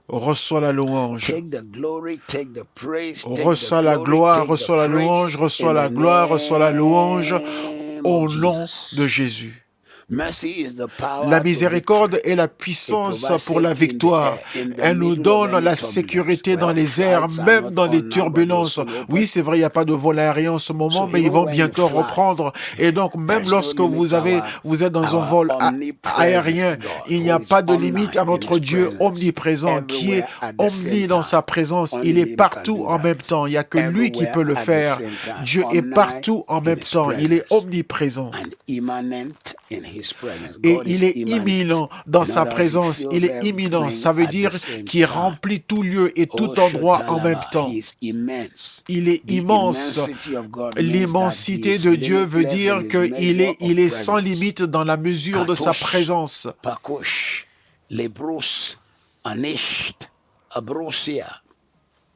Reçois la louange. Take the glory, take the praise, take Reçois the la glory, gloire, take reçois the la praise louange, reçois in la the gloire, reçois la louange name au of nom Jesus. de Jésus. Mercy is the power La to miséricorde victory. est la It puissance provides pour la safety in the victoire. air, in the Elle nous middle of donne any la turbulence. sécurité dans Well, les airs, flights are même not dans les on now, but they'll turbulences. soon open. Oui, c'est vrai, il n'y a pas de vol aérien en ce moment, So mais ils even vont when you bientôt fly, reprendre. Et donc, même there's no lorsque limit to vous êtes dans un our vol aérien, omnipresent God, il n'y who a is pas de limite à omniscient in notre His Dieu presence, omniprésent, qui est everywhere at the same omni dans sa time. présence. Only Il est Him can partout do en même that. temps. Il n'y a que lui qui peut Everywhere le at the faire. same time. Dieu est Omni partout en in même His temps. Il est presence omniprésent. and immanent in His presence. Et God il is est immanent. imminent dans In sa other words, He présence. Il fills est imminent. everything Ça veut at dire the same qu'il time. remplit tout lieu et Oh, tout endroit en même Shatalaba, temps. He is immense. Il est The immense. immensity of God means that He L'immensité is de Dieu veut limitless dire in His qu'il measure il of est sans presence. limite dans la mesure de sa Katosh, présence. Pakosh, Lebrus, Anisht, Abrosia.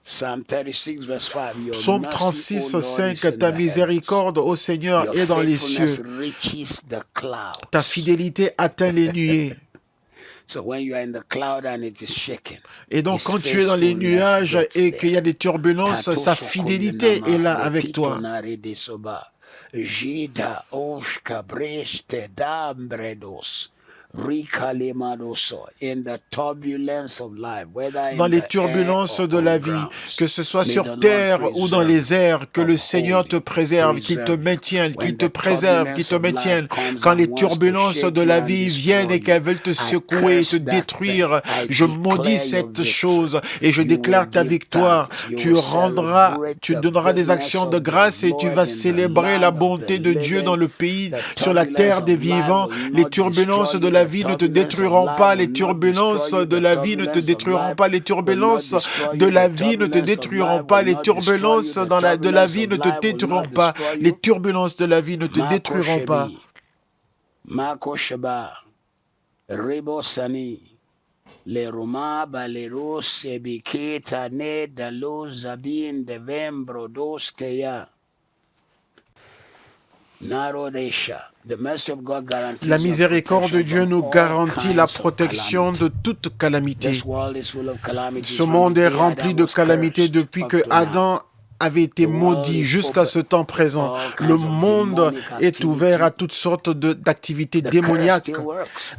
Psalm 36, verse 5. Your Psaume mercy, 36, O Lord, 5. is in Ta the miséricorde, ô Seigneur, heavens. est Your dans les faithfulness cieux. reaches the clouds. Ta fidélité atteint les nuées. So when you are in the cloud and it is shaking, Et donc, His quand tu es dans les faithfulness nuages gets et qu'il y a there. des turbulences, sa Tatoso fidélité est Kodenama, là avec toi. Retitonare de Soba, Jida Oshka Breste Dambredos. In the turbulence of life, whether Dans in les the air turbulences or de on la vie, grounds, que ce soit may sur the Lord terre ou dans les preserve, airs, que le Seigneur te uphold you, préserve, qu'il te preserve you. maintienne, qu'il When te the préserve, qu'il turbulence te of life maintienne. comes Quand and les wants to turbulences shake de you la and vie destroy viennent et you, qu'elles veulent te I secouer, te curse that détruire, thing. I je maudis declare your cette victory. chose et je You will déclare ta give victoire. thanks. You Tu will rendras, celebrate tu the donneras des goodness actions de of the grâce et tu Lord vas in the célébrer la land of the bonté de Dieu dans living. le pays, The sur la turbulence terre des of life vivants. will Les not turbulences destroy de you. la The vie ne te turbulence of détruiront life pas. will Les not destroy turbulences you. de The la vie ne te turbulence of détruiront life pas. Les will not turbulences destroy de you. la The vie ne te turbulence of détruiront life pas. will Les not destroy you. turbulences The de la turbulence vie of ne te life will détruiront not pas. destroy Les you. turbulences de la vie ne te Marco détruiront pas. Shebi, Marco Sheba, Rebo Sani, Le Roma Balero Sebiketa Ne Dalo Zabin Devembro Doskeya. La miséricorde de Dieu nous garantit la protection de toute calamité. Ce monde est rempli de calamités depuis que Adam avait été maudit jusqu'à ce temps présent. Le monde est ouvert à toutes sortes d'activités démoniaques.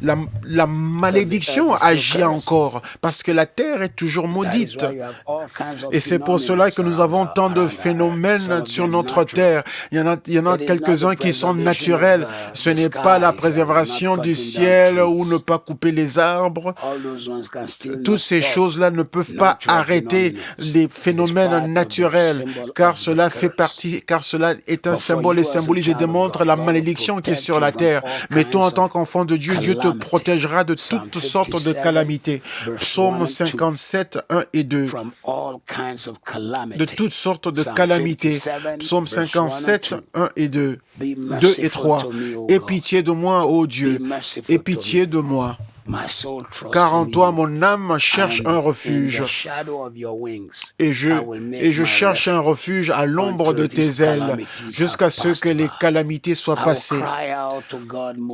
La malédiction agit encore parce que la terre est toujours maudite. Et c'est pour cela que nous avons tant de phénomènes sur notre terre. Il y en a quelques-uns qui sont naturels. Ce n'est pas la préservation du ciel ou ne pas couper les arbres. Toutes ces choses-là ne peuvent pas arrêter les phénomènes naturels. Car cela fait partie, car cela est un symbole et symbolise et démontre la malédiction qui est sur la terre. Mais toi, en tant qu'enfant de Dieu, Dieu te protégera de toutes sortes de calamités. Psaume 57, 1 et 2. De toutes sortes de calamités. Psaume 57, 1 et 2. 2 et 3. Aie pitié de moi, ô Dieu. Aie pitié de moi. Car en toi, mon âme cherche un refuge. Et je cherche un refuge à l'ombre de tes ailes, jusqu'à ce que les calamités soient passées.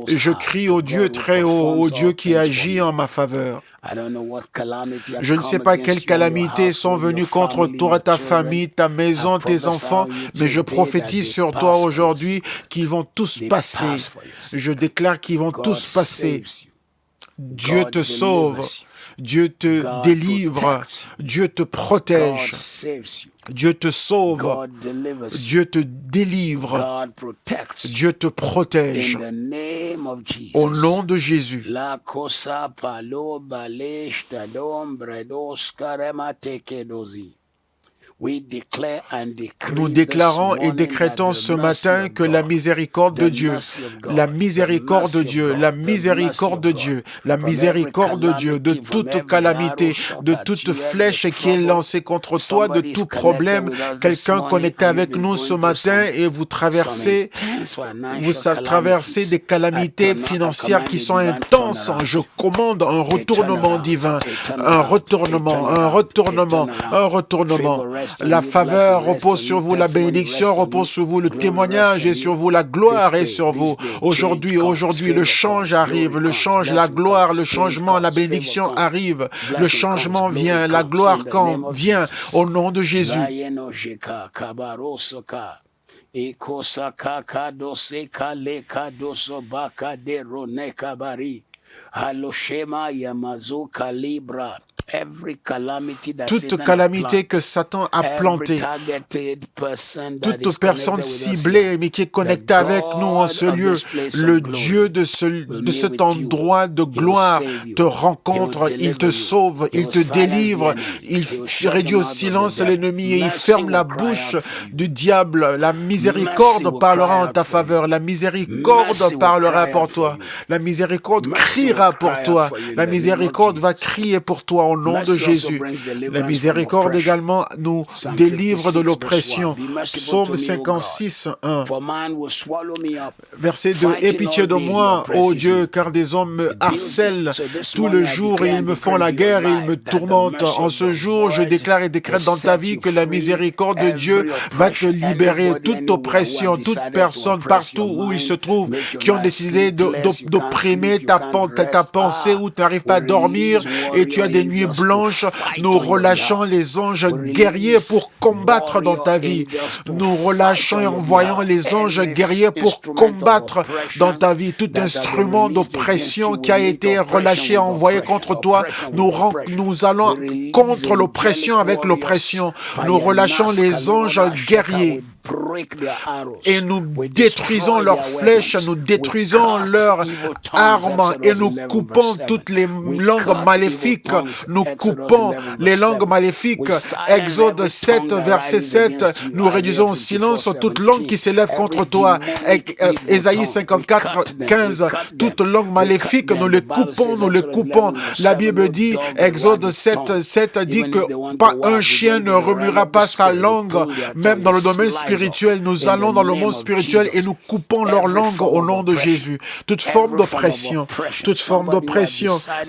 Et je crie au Dieu très haut, au Dieu qui agit en ma faveur. Je ne sais pas quelles calamités sont venues contre toi, ta famille, ta maison, tes enfants, mais je prophétise sur toi aujourd'hui qu'ils vont tous passer. Je déclare qu'ils vont tous passer. Dieu te sauve, Dieu te délivre, Dieu te protège, Dieu te sauve, Dieu te délivre, Dieu te protège. Au nom de Jésus. Nous déclarons et décrétons ce matin que la miséricorde de Dieu, la miséricorde de Dieu, la miséricorde de Dieu, la miséricorde de Dieu, de toute calamité, de toute flèche qui est lancée contre toi, de tout problème, quelqu'un connecté avec nous ce matin et vous traversez des calamités financières qui sont intenses. Je commande un retournement divin, un retournement. La faveur repose sur vous, la bénédiction repose sur vous, le témoignage est sur vous, la gloire est sur vous. Aujourd'hui, le change arrive, le change, la gloire, le changement, la bénédiction arrive, le changement vient, la gloire vient au nom de Jésus. Toute calamité que Satan a plantée, toute personne ciblée, mais qui est connectée avec nous en ce lieu, le Dieu de cet endroit de gloire te rencontre, il te sauve, il te délivre, il réduit au silence l'ennemi et il ferme la bouche du diable. La miséricorde parlera en ta faveur, la miséricorde parlera pour toi, la miséricorde criera pour toi, la miséricorde va crier pour toi au nom de Jésus. La miséricorde également nous délivre de l'oppression. Psaume 56, 1. Verset 2. Aie pitié de moi, ô Dieu, car des hommes me harcèlent tout le jour et ils me font la guerre et ils me tourmentent. En ce jour, je déclare et décrète dans ta vie que la miséricorde de Dieu va te libérer. Toute oppression, toute personne, partout où il se trouve, qui ont décidé d'opprimer ta pensée, où tu n'arrives pas à dormir et tu as des nuits blanches, nous relâchons les anges guerriers pour combattre dans ta vie. Nous relâchons et envoyons les anges guerriers pour combattre dans ta vie. Tout instrument d'oppression qui a été relâché, envoyé contre toi, nous allons contre l'oppression avec l'oppression. Nous relâchons les anges guerriers et nous détruisons leurs flèches, nous détruisons leurs armes et nous coupons toutes les langues maléfiques, nous coupons les langues maléfiques. Exode 7, verset 7, nous réduisons au silence toute langue qui s'élève contre toi. Ésaïe 54, 15, toute langue maléfique, nous les coupons. La Bible dit, Exode 7, 7 dit que pas un chien ne remuera pas sa langue, même dans le domaine spirituel. Nous allons dans le monde spirituel et nous coupons leur langue au nom de Jésus. Toute forme d'oppression,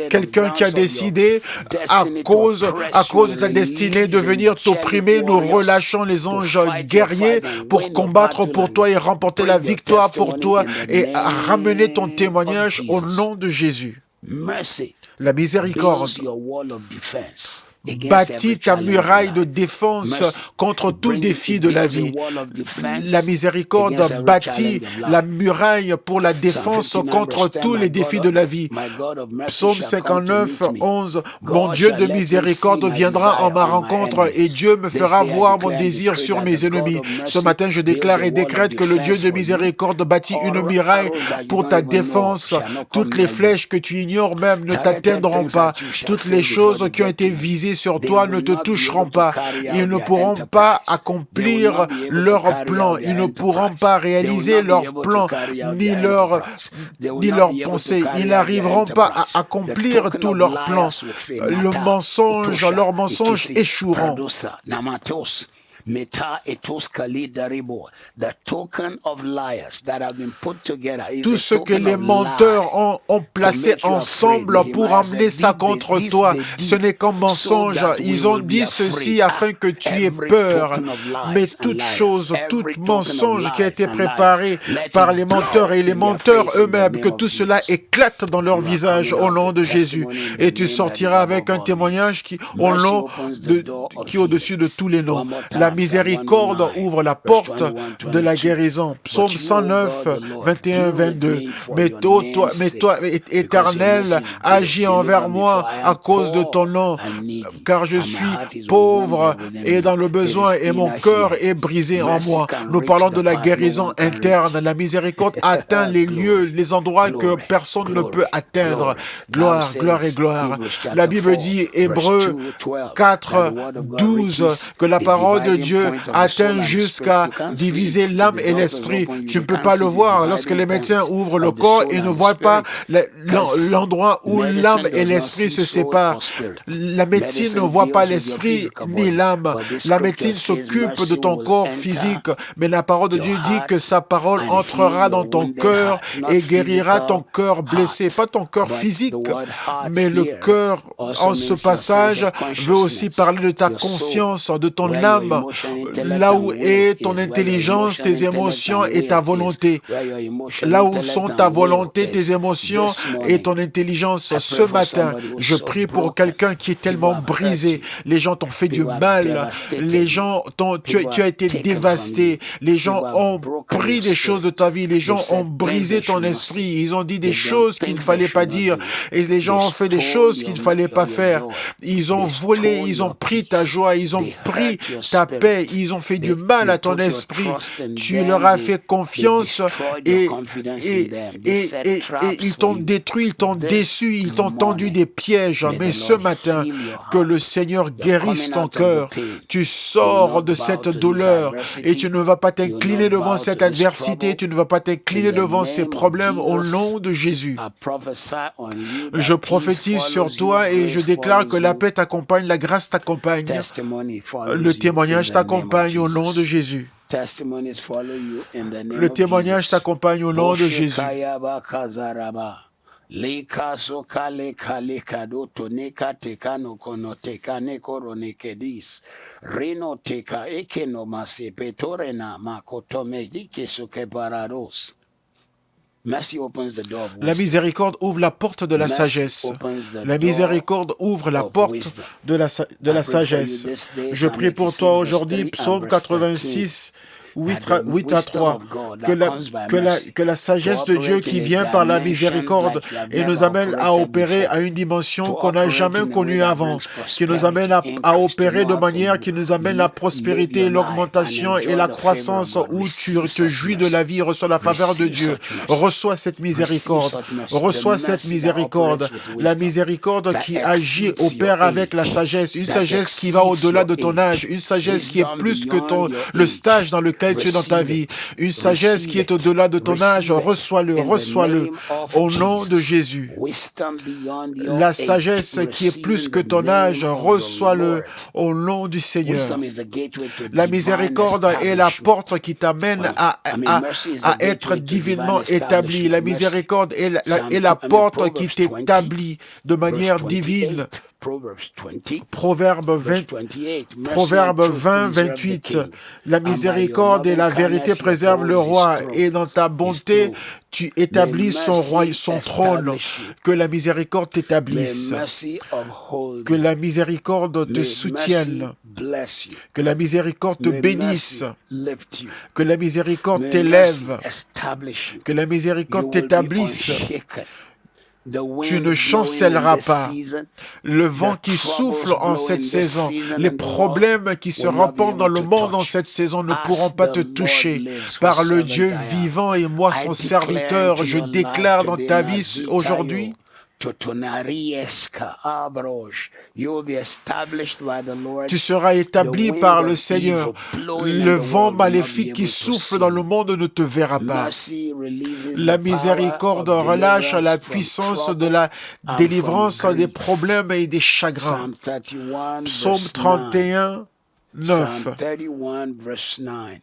quelqu'un qui a décidé à cause de ta destinée de venir t'opprimer, nous relâchons les anges guerriers pour combattre pour toi et remporter la victoire pour toi et ramener ton témoignage au nom de Jésus. La miséricorde bâtis ta muraille de défense contre tout défi de la vie. La miséricorde bâtit la muraille pour la défense contre tous les défis de la vie. Psaume 59, 11. Mon Dieu de miséricorde viendra en ma rencontre et Dieu me fera voir mon désir sur mes ennemis. Ce matin, je déclare et décrète que le Dieu de miséricorde bâtit une muraille pour ta défense. Toutes les flèches que tu ignores même ne t'atteindront pas. Toutes les choses qui ont été visées sur toi ne te toucheront pas. Ils ne pourront pas accomplir leurs plans. Ils ne pourront pas réaliser leurs plans ni leurs pensées. Ils n'arriveront pas à accomplir tous leurs plans. Leurs mensonges échoueront. Tout ce que les menteurs ont placé ensemble pour amener ça contre toi, ce n'est qu'un mensonge. Ils ont dit ceci afin que tu aies peur. Mais toute chose, tout mensonge qui a été préparé par les menteurs et les menteurs eux-mêmes, que tout cela éclate dans leur visage au nom de Jésus. Et tu sortiras avec un témoignage qui est au-dessus de tous les noms. La miséricorde ouvre la porte de la guérison. Psaume 109, 21, 22. Mais toi, Éternel, agis envers moi à cause de ton nom, car je suis pauvre et dans le besoin et mon cœur est brisé en moi. Nous parlons de la guérison interne. La miséricorde atteint les lieux, les endroits que personne ne peut atteindre. Gloire, gloire et gloire. La Bible dit, Hébreux 4, 12, que la parole de Dieu atteint jusqu'à diviser l'âme et l'esprit. Tu ne peux pas le voir. Lorsque les médecins ouvrent le corps, ils ne voient pas l'endroit où l'âme et l'esprit se séparent. La médecine ne voit pas l'esprit ni l'âme. La médecine s'occupe de ton corps physique, mais la parole de Dieu dit que sa parole entrera dans ton cœur et guérira ton cœur blessé. Pas ton cœur physique, mais le cœur, en ce passage, veut aussi parler de ta conscience, de ton âme, là où est ton intelligence, tes émotions et ta volonté. Là où sont ta volonté, tes émotions et ton intelligence. Ce matin, je prie pour quelqu'un qui est tellement brisé. Les gens t'ont fait du mal. Les gens tu as été dévasté. Les gens ont pris des choses de ta vie. Les gens ont brisé ton esprit. Ils ont dit des choses qu'il ne fallait pas dire. Et les gens ont fait des choses qu'il ne fallait pas faire. Ils ont volé, ils ont pris ta joie, ils ont pris ta paix, ils ont fait du mal à ton esprit. Tu leur as fait confiance et ils t'ont détruit, ils t'ont déçu, ils t'ont tendu des pièges. Mais ce matin, que le Seigneur guérisse ton cœur. Tu sors de cette douleur et tu ne vas pas t'incliner devant cette adversité, tu ne vas pas t'incliner devant ces problèmes au nom de Jésus. Je prophétise sur toi et je déclare que la paix t'accompagne, la grâce t'accompagne, le témoignage t'accompagne au nom de Jésus. Le témoignage t'accompagne au nom de Jésus. La miséricorde ouvre la porte de la sagesse. La miséricorde ouvre la porte de la sagesse. Je prie pour toi aujourd'hui, Psaume 86, 8 à 3, que la sagesse de Dieu qui vient par la miséricorde et nous amène à opérer à une dimension qu'on n'a jamais connue avant, qui nous amène à opérer de manière qui nous amène la prospérité, l'augmentation et la croissance où tu te jouis de la vie, reçois la faveur de Dieu. Reçois cette miséricorde. Reçois cette miséricorde. La miséricorde qui agit, opère avec la sagesse, une sagesse qui va au-delà de ton âge, une sagesse qui est plus que le stage dans lequel tu es dans ta vie, une sagesse qui est au-delà de ton âge. Reçois-le au nom de Jésus. La sagesse qui est plus que ton âge, reçois-le au nom du Seigneur. La miséricorde est la porte qui t'amène à être divinement établi. La miséricorde est la porte qui t'établit de manière divine. Proverbe 20, 28. La miséricorde et la vérité préservent le roi, et dans ta bonté, tu établis son trône. Que la miséricorde t'établisse. Que la miséricorde te soutienne. Que la miséricorde te bénisse. Que la miséricorde t'élève. Que la miséricorde t'établisse. Tu ne chancelleras pas. Le vent qui souffle en cette saison, les problèmes qui se répandent dans le monde en cette saison ne pourront pas te toucher. Par le Dieu vivant et moi son serviteur, je déclare dans ta vie aujourd'hui tu seras établi par le Seigneur. Le vent maléfique qui souffle dans le monde ne te verra pas. La miséricorde relâche la puissance de la délivrance des problèmes et des chagrins. Psaume 31, 9.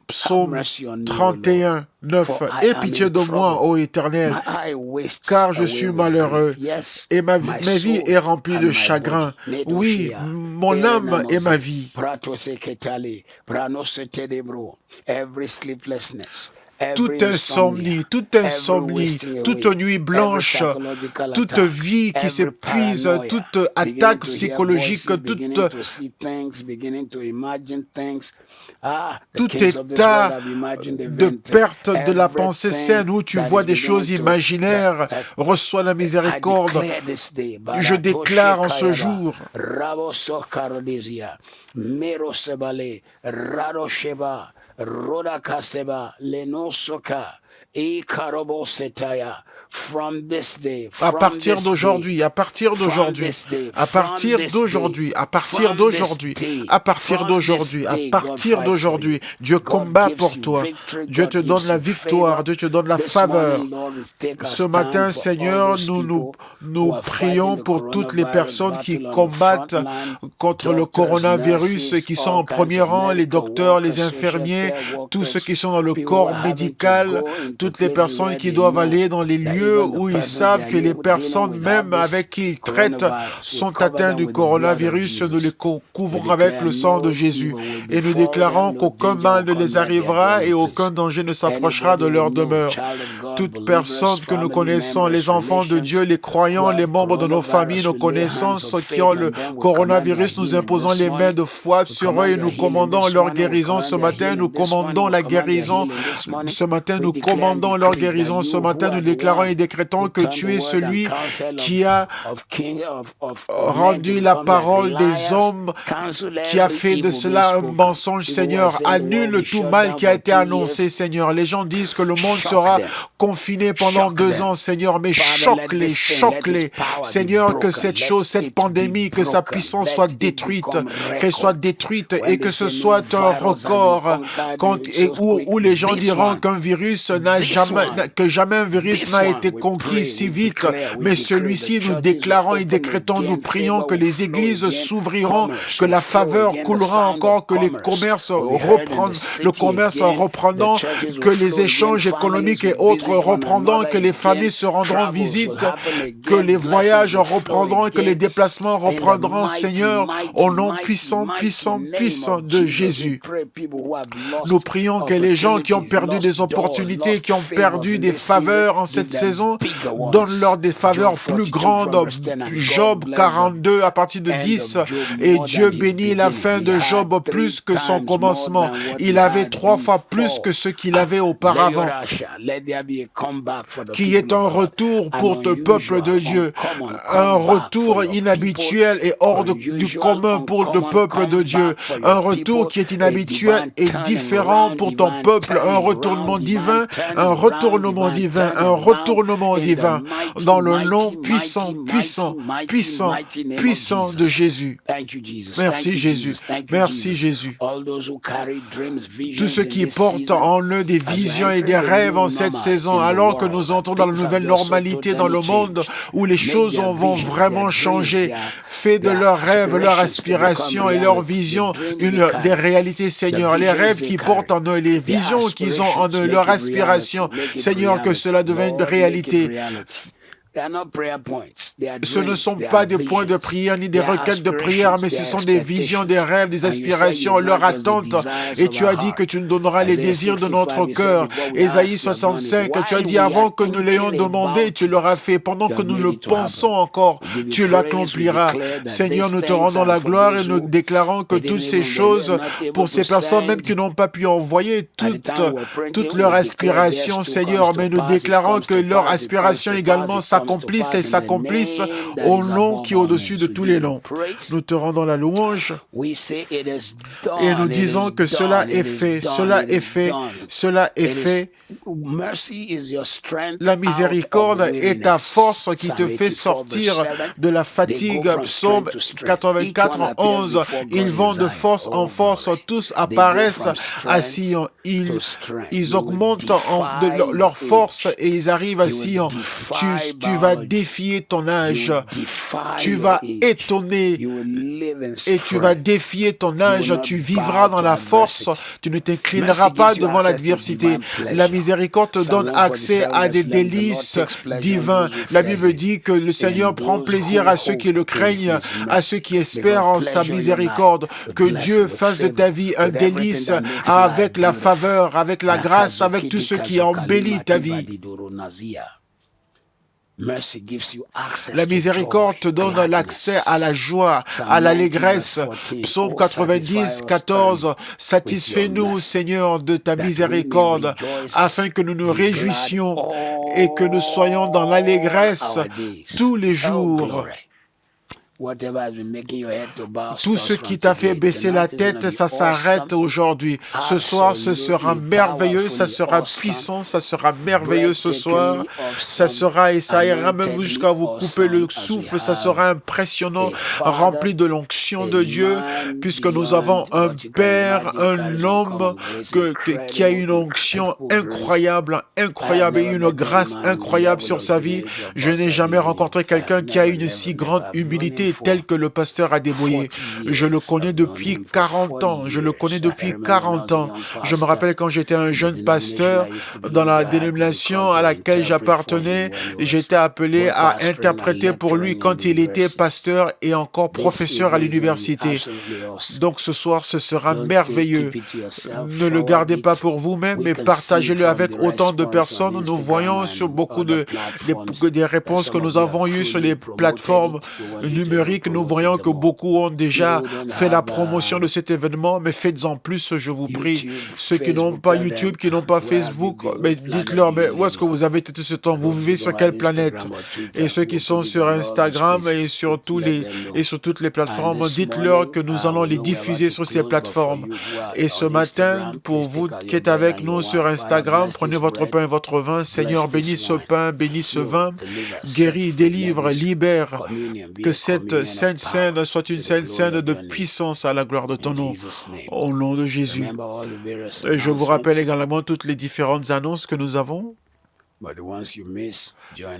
Psaume 31, 9. Aie pitié de moi, ô Éternel, car je suis malheureux et ma vie est remplie de chagrin. Oui, mon âme est ma vie. Toute insomnie, toute nuit blanche, toute vie qui s'épuise, toute attaque psychologique, tout état de perte de la pensée saine où tu vois des choses imaginaires, reçois la miséricorde. Je déclare en ce jour Roda Kaseba, Lenosoka, À partir d'aujourd'hui, à partir d'aujourd'hui, à partir d'aujourd'hui, à partir d'aujourd'hui, à partir d'aujourd'hui, à partir d'aujourd'hui, Dieu combat pour toi. Dieu te donne la victoire, Dieu te donne la faveur. Ce matin, Seigneur, nous prions pour toutes les personnes qui combattent contre le coronavirus, qui sont en premier rang, les docteurs, les infirmiers, tous ceux qui sont dans le corps médical, toutes les personnes qui doivent aller dans les lieux où ils savent que les personnes, même avec qui ils traitent, sont atteintes du coronavirus. Nous les couvrons avec le sang de Jésus. Et nous déclarons qu'aucun mal ne les arrivera et aucun danger ne s'approchera de leur demeure. Toute personne que nous connaissons, les enfants de Dieu, les croyants, les membres de nos familles, nos connaissances qui ont le coronavirus, nous imposons les mains de foi sur eux et nous commandons leur guérison ce matin. Nous commandons la guérison ce matin. Nous commandons leur guérison ce matin. Nous déclarons et décrétons que tu es celui qui a rendu la parole des hommes, qui a fait de cela un mensonge, Seigneur. Annule tout mal qui a été annoncé, Seigneur. Les gens disent que le monde sera confiné pendant 2 ans, Seigneur, mais choque-les, choque-les. Seigneur, que cette chose, cette pandémie, que sa puissance soit détruite, qu'elle soit détruite et que ce soit un record où les gens diront qu'un virus que jamais un virus n'a été conquis si vite, mais celui-ci, nous déclarons et décrétons, nous prions que les églises s'ouvriront, que la faveur coulera encore, que les commerces reprendront, que les échanges économiques et autres reprendront, que les familles se rendront visite, que les voyages reprendront, que les déplacements reprendront, Seigneur, au nom puissant, puissant, puissant de Jésus. Nous prions que les gens qui ont perdu des opportunités, qui ont perdu des faveurs en cette saison, donne-leur des faveurs plus grandes. Job 42 à partir de 10, et Dieu bénit la fin de Job plus que son commencement. Il avait 3 fois plus que ce qu'il avait auparavant. Qu'il y ait un retour pour le peuple de Dieu, un retour inhabituel et hors du commun pour le peuple de Dieu, un retour qui est inhabituel et différent pour ton peuple, un retournement divin, un retournement divin, un retournement divin, dans le nom puissant, puissant, puissant, puissant de Jésus. Merci Jésus, merci Jésus. Tous ceux qui portent en eux des visions et des rêves en cette saison, alors que nous entrons dans la nouvelle normalité dans le monde où les choses vont vraiment changer, fais de leurs rêves, leurs aspirations et leurs visions des réalités, Seigneur. Les rêves qu'ils portent en eux, les visions qu'ils ont en eux, leurs aspirations, Seigneur, que cela devienne une réalité. Ce ne sont pas des points de prière ni des requêtes de prière, mais ce sont des visions, des rêves, des aspirations, leur attente. Et tu as dit que tu nous donneras les désirs de notre cœur. Ésaïe 65, tu as dit avant que nous l'ayons demandé, tu l'auras fait. Pendant que nous le pensons encore, tu l'accompliras. Seigneur, nous te rendons la gloire et nous déclarons que toutes ces choses, pour ces personnes même qui n'ont pas pu envoyer toutes leurs aspirations, Seigneur, mais nous déclarons que leurs aspirations également s'accomplissent et s'accomplissent au nom qui est au-dessus de tous les noms. Nous te rendons la louange et nous disons que cela est fait, cela est fait, cela est fait. La miséricorde est ta force qui te fait sortir de la fatigue. Psaume 84, 11. Ils vont de force en force, tous apparaissent à Sion. Ils augmentent leur force et ils arrivent à Sion. Tu vas défier ton âge, tu vas étonner et tu vas défier ton âge, tu vivras dans la force, tu ne t'inclineras pas devant l'adversité. La miséricorde te donne accès à des délices divins. La Bible dit que le Seigneur prend plaisir à ceux qui le craignent, à ceux qui espèrent en sa miséricorde. Que Dieu fasse de ta vie un délice avec la faveur, avec la grâce, avec tout ce qui embellit ta vie. La miséricorde te donne l'accès à la joie, à l'allégresse. Psaume 90, 14. Satisfais-nous, Seigneur, de ta miséricorde, afin que nous nous réjouissions et que nous soyons dans l'allégresse tous les jours. Tout ce qui t'a fait baisser la tête, ça s'arrête aujourd'hui. Ce soir, ce sera merveilleux, ça sera puissant, ça sera merveilleux ce soir. Ça sera, et ça ira même jusqu'à vous couper le souffle, ça sera impressionnant, rempli de l'onction de Dieu, puisque nous avons un Père, un homme qui a une onction incroyable, incroyable, et une grâce incroyable sur sa vie. Je n'ai jamais rencontré quelqu'un qui a une si grande humilité telle que le pasteur Adeboye. Je le connais depuis 40 ans. Je le connais depuis 40 ans. Je me rappelle quand j'étais un jeune pasteur dans la dénomination à laquelle j'appartenais, j'étais appelé à interpréter pour lui quand il était pasteur et encore professeur à l'université. Donc ce soir, ce sera merveilleux. Ne le gardez pas pour vous-même, mais partagez-le avec autant de personnes. Nous voyons sur beaucoup des réponses que nous avons eues sur les plateformes numériques. Nous voyons que beaucoup ont déjà fait la promotion de cet événement, mais faites-en plus, je vous prie. Ceux qui n'ont pas YouTube, qui n'ont pas Facebook, mais dites-leur, mais où est-ce que vous avez été tout ce temps? Vous vivez sur quelle planète? Et ceux qui sont sur Instagram et sur toutes les plateformes, dites-leur que nous allons les diffuser sur ces plateformes. Et ce matin, pour vous qui êtes avec nous sur Instagram, prenez votre pain et votre vin. Seigneur, bénis ce pain, bénis ce vin, guéris, délivre, libère. Que cette sainte scène soit une sainte scène de puissance à la gloire de ton nom. Au nom de Jésus. Et je vous rappelle également toutes les différentes annonces que nous avons.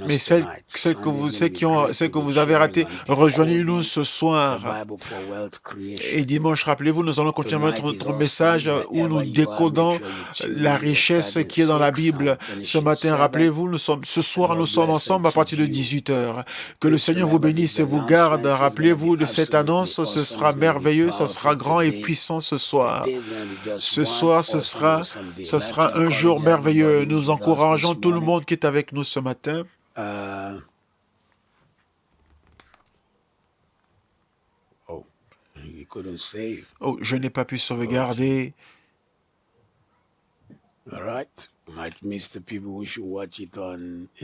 Mais celles que vous avez ratées, rejoignez-nous ce soir. Et dimanche, rappelez-vous, nous allons continuer notre message où nous décodons la richesse qui est dans la Bible. Ce matin, rappelez-vous, ce soir, nous sommes ensemble à partir de 18h. Que le Seigneur vous bénisse et vous garde. Rappelez-vous de cette annonce, ce sera merveilleux, ce sera grand et puissant ce soir. Ce soir, ce sera un jour merveilleux. Nous encourageons tout le monde qui est avec nous ce matin. Oh, je n'ai pas pu sauvegarder.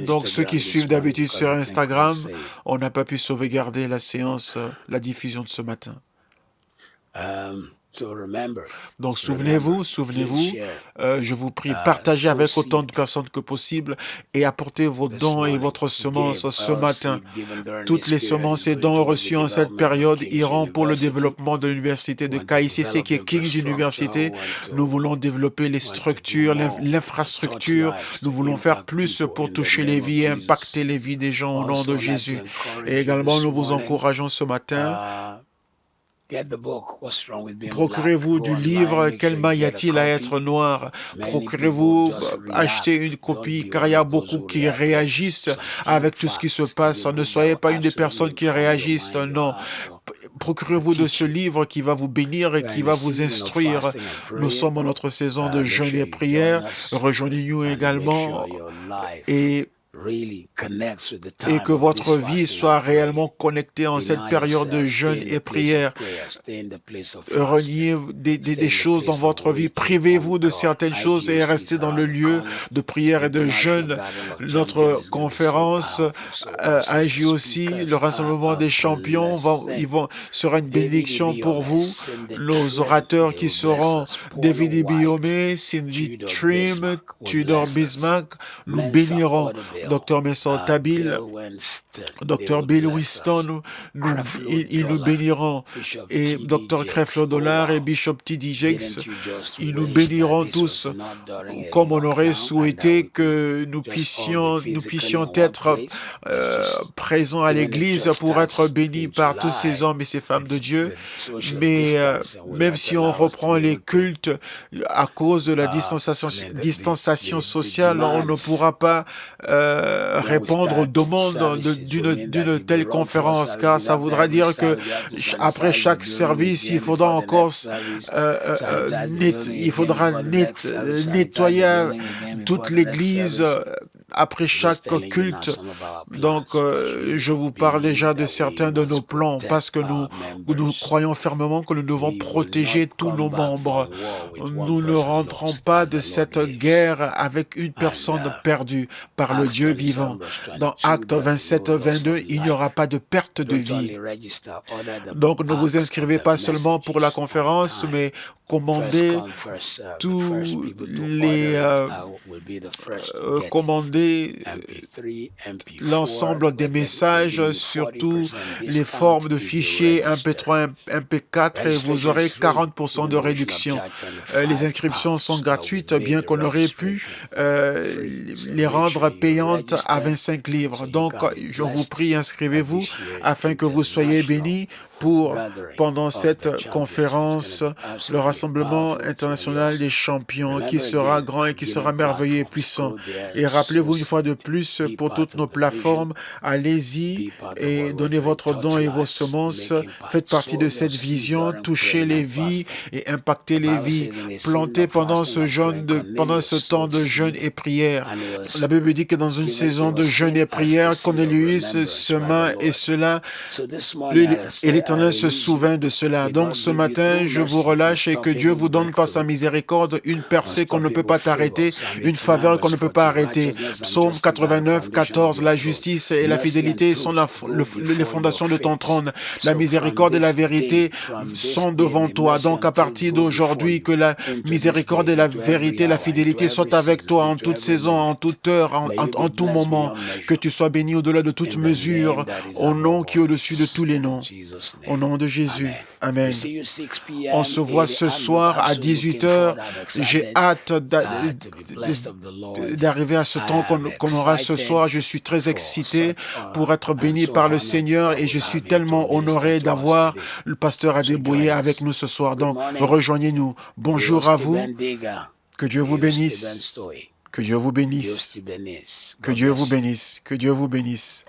Donc, ceux qui suivent d'habitude sur Instagram, on n'a pas pu sauvegarder la séance, la diffusion de ce matin. Donc souvenez-vous, je vous prie, partagez avec autant de personnes que possible et apportez vos dons et votre semence ce matin. Toutes les semences et dons reçus en cette période iront pour le développement de l'université de KICC qui est King's University. Nous voulons développer les structures, l'infrastructure. Nous voulons faire plus pour toucher les vies et impacter les vies des gens au nom de Jésus. Et également, nous vous encourageons ce matin. Procurez-vous du livre « Quel mal y a-t-il à être noir ?» Procurez-vous, achetez une copie, car il y a beaucoup qui réagissent avec tout ce qui se passe. Ne soyez pas une des personnes qui réagissent, non. Procurez-vous de ce livre qui va vous bénir et qui va vous instruire. Nous sommes en notre saison de jeûne et prière. Rejoignez-nous également et que votre vie soit réellement connectée en cette période de jeûne et prière. Reniez des choses dans votre vie, privez-vous de certaines choses et restez dans le lieu de prière et de jeûne. Notre conférence agit aussi, le rassemblement des champions sera une bénédiction pour vous. Nos orateurs qui seront David Ibiome, Cindy Trim, Tudor Bismarck, nous béniront. Dr. Messon Tabil, Dr. Bill Winston, ils nous béniront. Et Dr. Creflo Dollar et Bishop T.D. Jakes, ils nous béniront tous, comme on aurait souhaité que nous puissions être présents à l'Église pour être bénis par tous ces hommes et ces femmes de Dieu. Mais même si on reprend les cultes à cause de la distanciation sociale, on ne pourra pas répondre aux demandes d'une telle conférence, car ça voudra dire que après chaque service, il faudra encore nettoyer toute l'église après chaque culte. Donc, je vous parle déjà de certains de nos plans parce que nous croyons fermement que nous devons protéger tous nos membres. Nous ne rentrons pas de cette guerre avec une personne perdue par le Dieu vivant. Dans Actes 27, 22, il n'y aura pas de perte de vie. Donc, ne vous inscrivez pas seulement pour la conférence, mais commandez l'ensemble des messages, surtout les formes de fichiers MP3, MP4, et vous aurez 40% de réduction. Les inscriptions sont gratuites, bien qu'on aurait pu les rendre payantes à 25 livres. Donc, je vous prie, inscrivez-vous afin que vous soyez bénis pendant cette conférence, le Rassemblement international des champions, qui sera grand et qui sera merveilleux et puissant. Et rappelez-vous une fois de plus, pour toutes nos plateformes, allez-y et donnez votre don et vos semences. Faites partie de cette vision, touchez les vies et impactez les vies. Plantez pendant ce temps de jeûne et prière. La Bible dit que dans une saison de jeûne et prière, Cornelius sema et cela, et l'Éternel se souvint de cela. Donc ce matin, je vous relâche et que Dieu vous donne par sa miséricorde une percée qu'on ne peut pas arrêter, une faveur qu'on ne peut pas arrêter. Psaume 89, 14, la justice et la fidélité sont les fondations de ton trône. La miséricorde et la vérité sont devant toi. Donc à partir d'aujourd'hui, que la miséricorde et la vérité, la fidélité soient avec toi en toute saison, en toute heure, en tout moment. Que tu sois béni au-delà de toute mesure, au nom qui est au-dessus de tous les noms. Au nom de Jésus. Amen. On se voit ce soir à 18h. J'ai hâte d'arriver à ce temps qu'on aura ce soir. Je suis très excité pour être béni par le Seigneur et je suis tellement honoré d'avoir le pasteur Adébouye avec nous ce soir. Donc, rejoignez-nous. Bonjour à vous. Que Dieu vous bénisse. Que Dieu vous bénisse. Que Dieu vous bénisse. Que Dieu vous bénisse.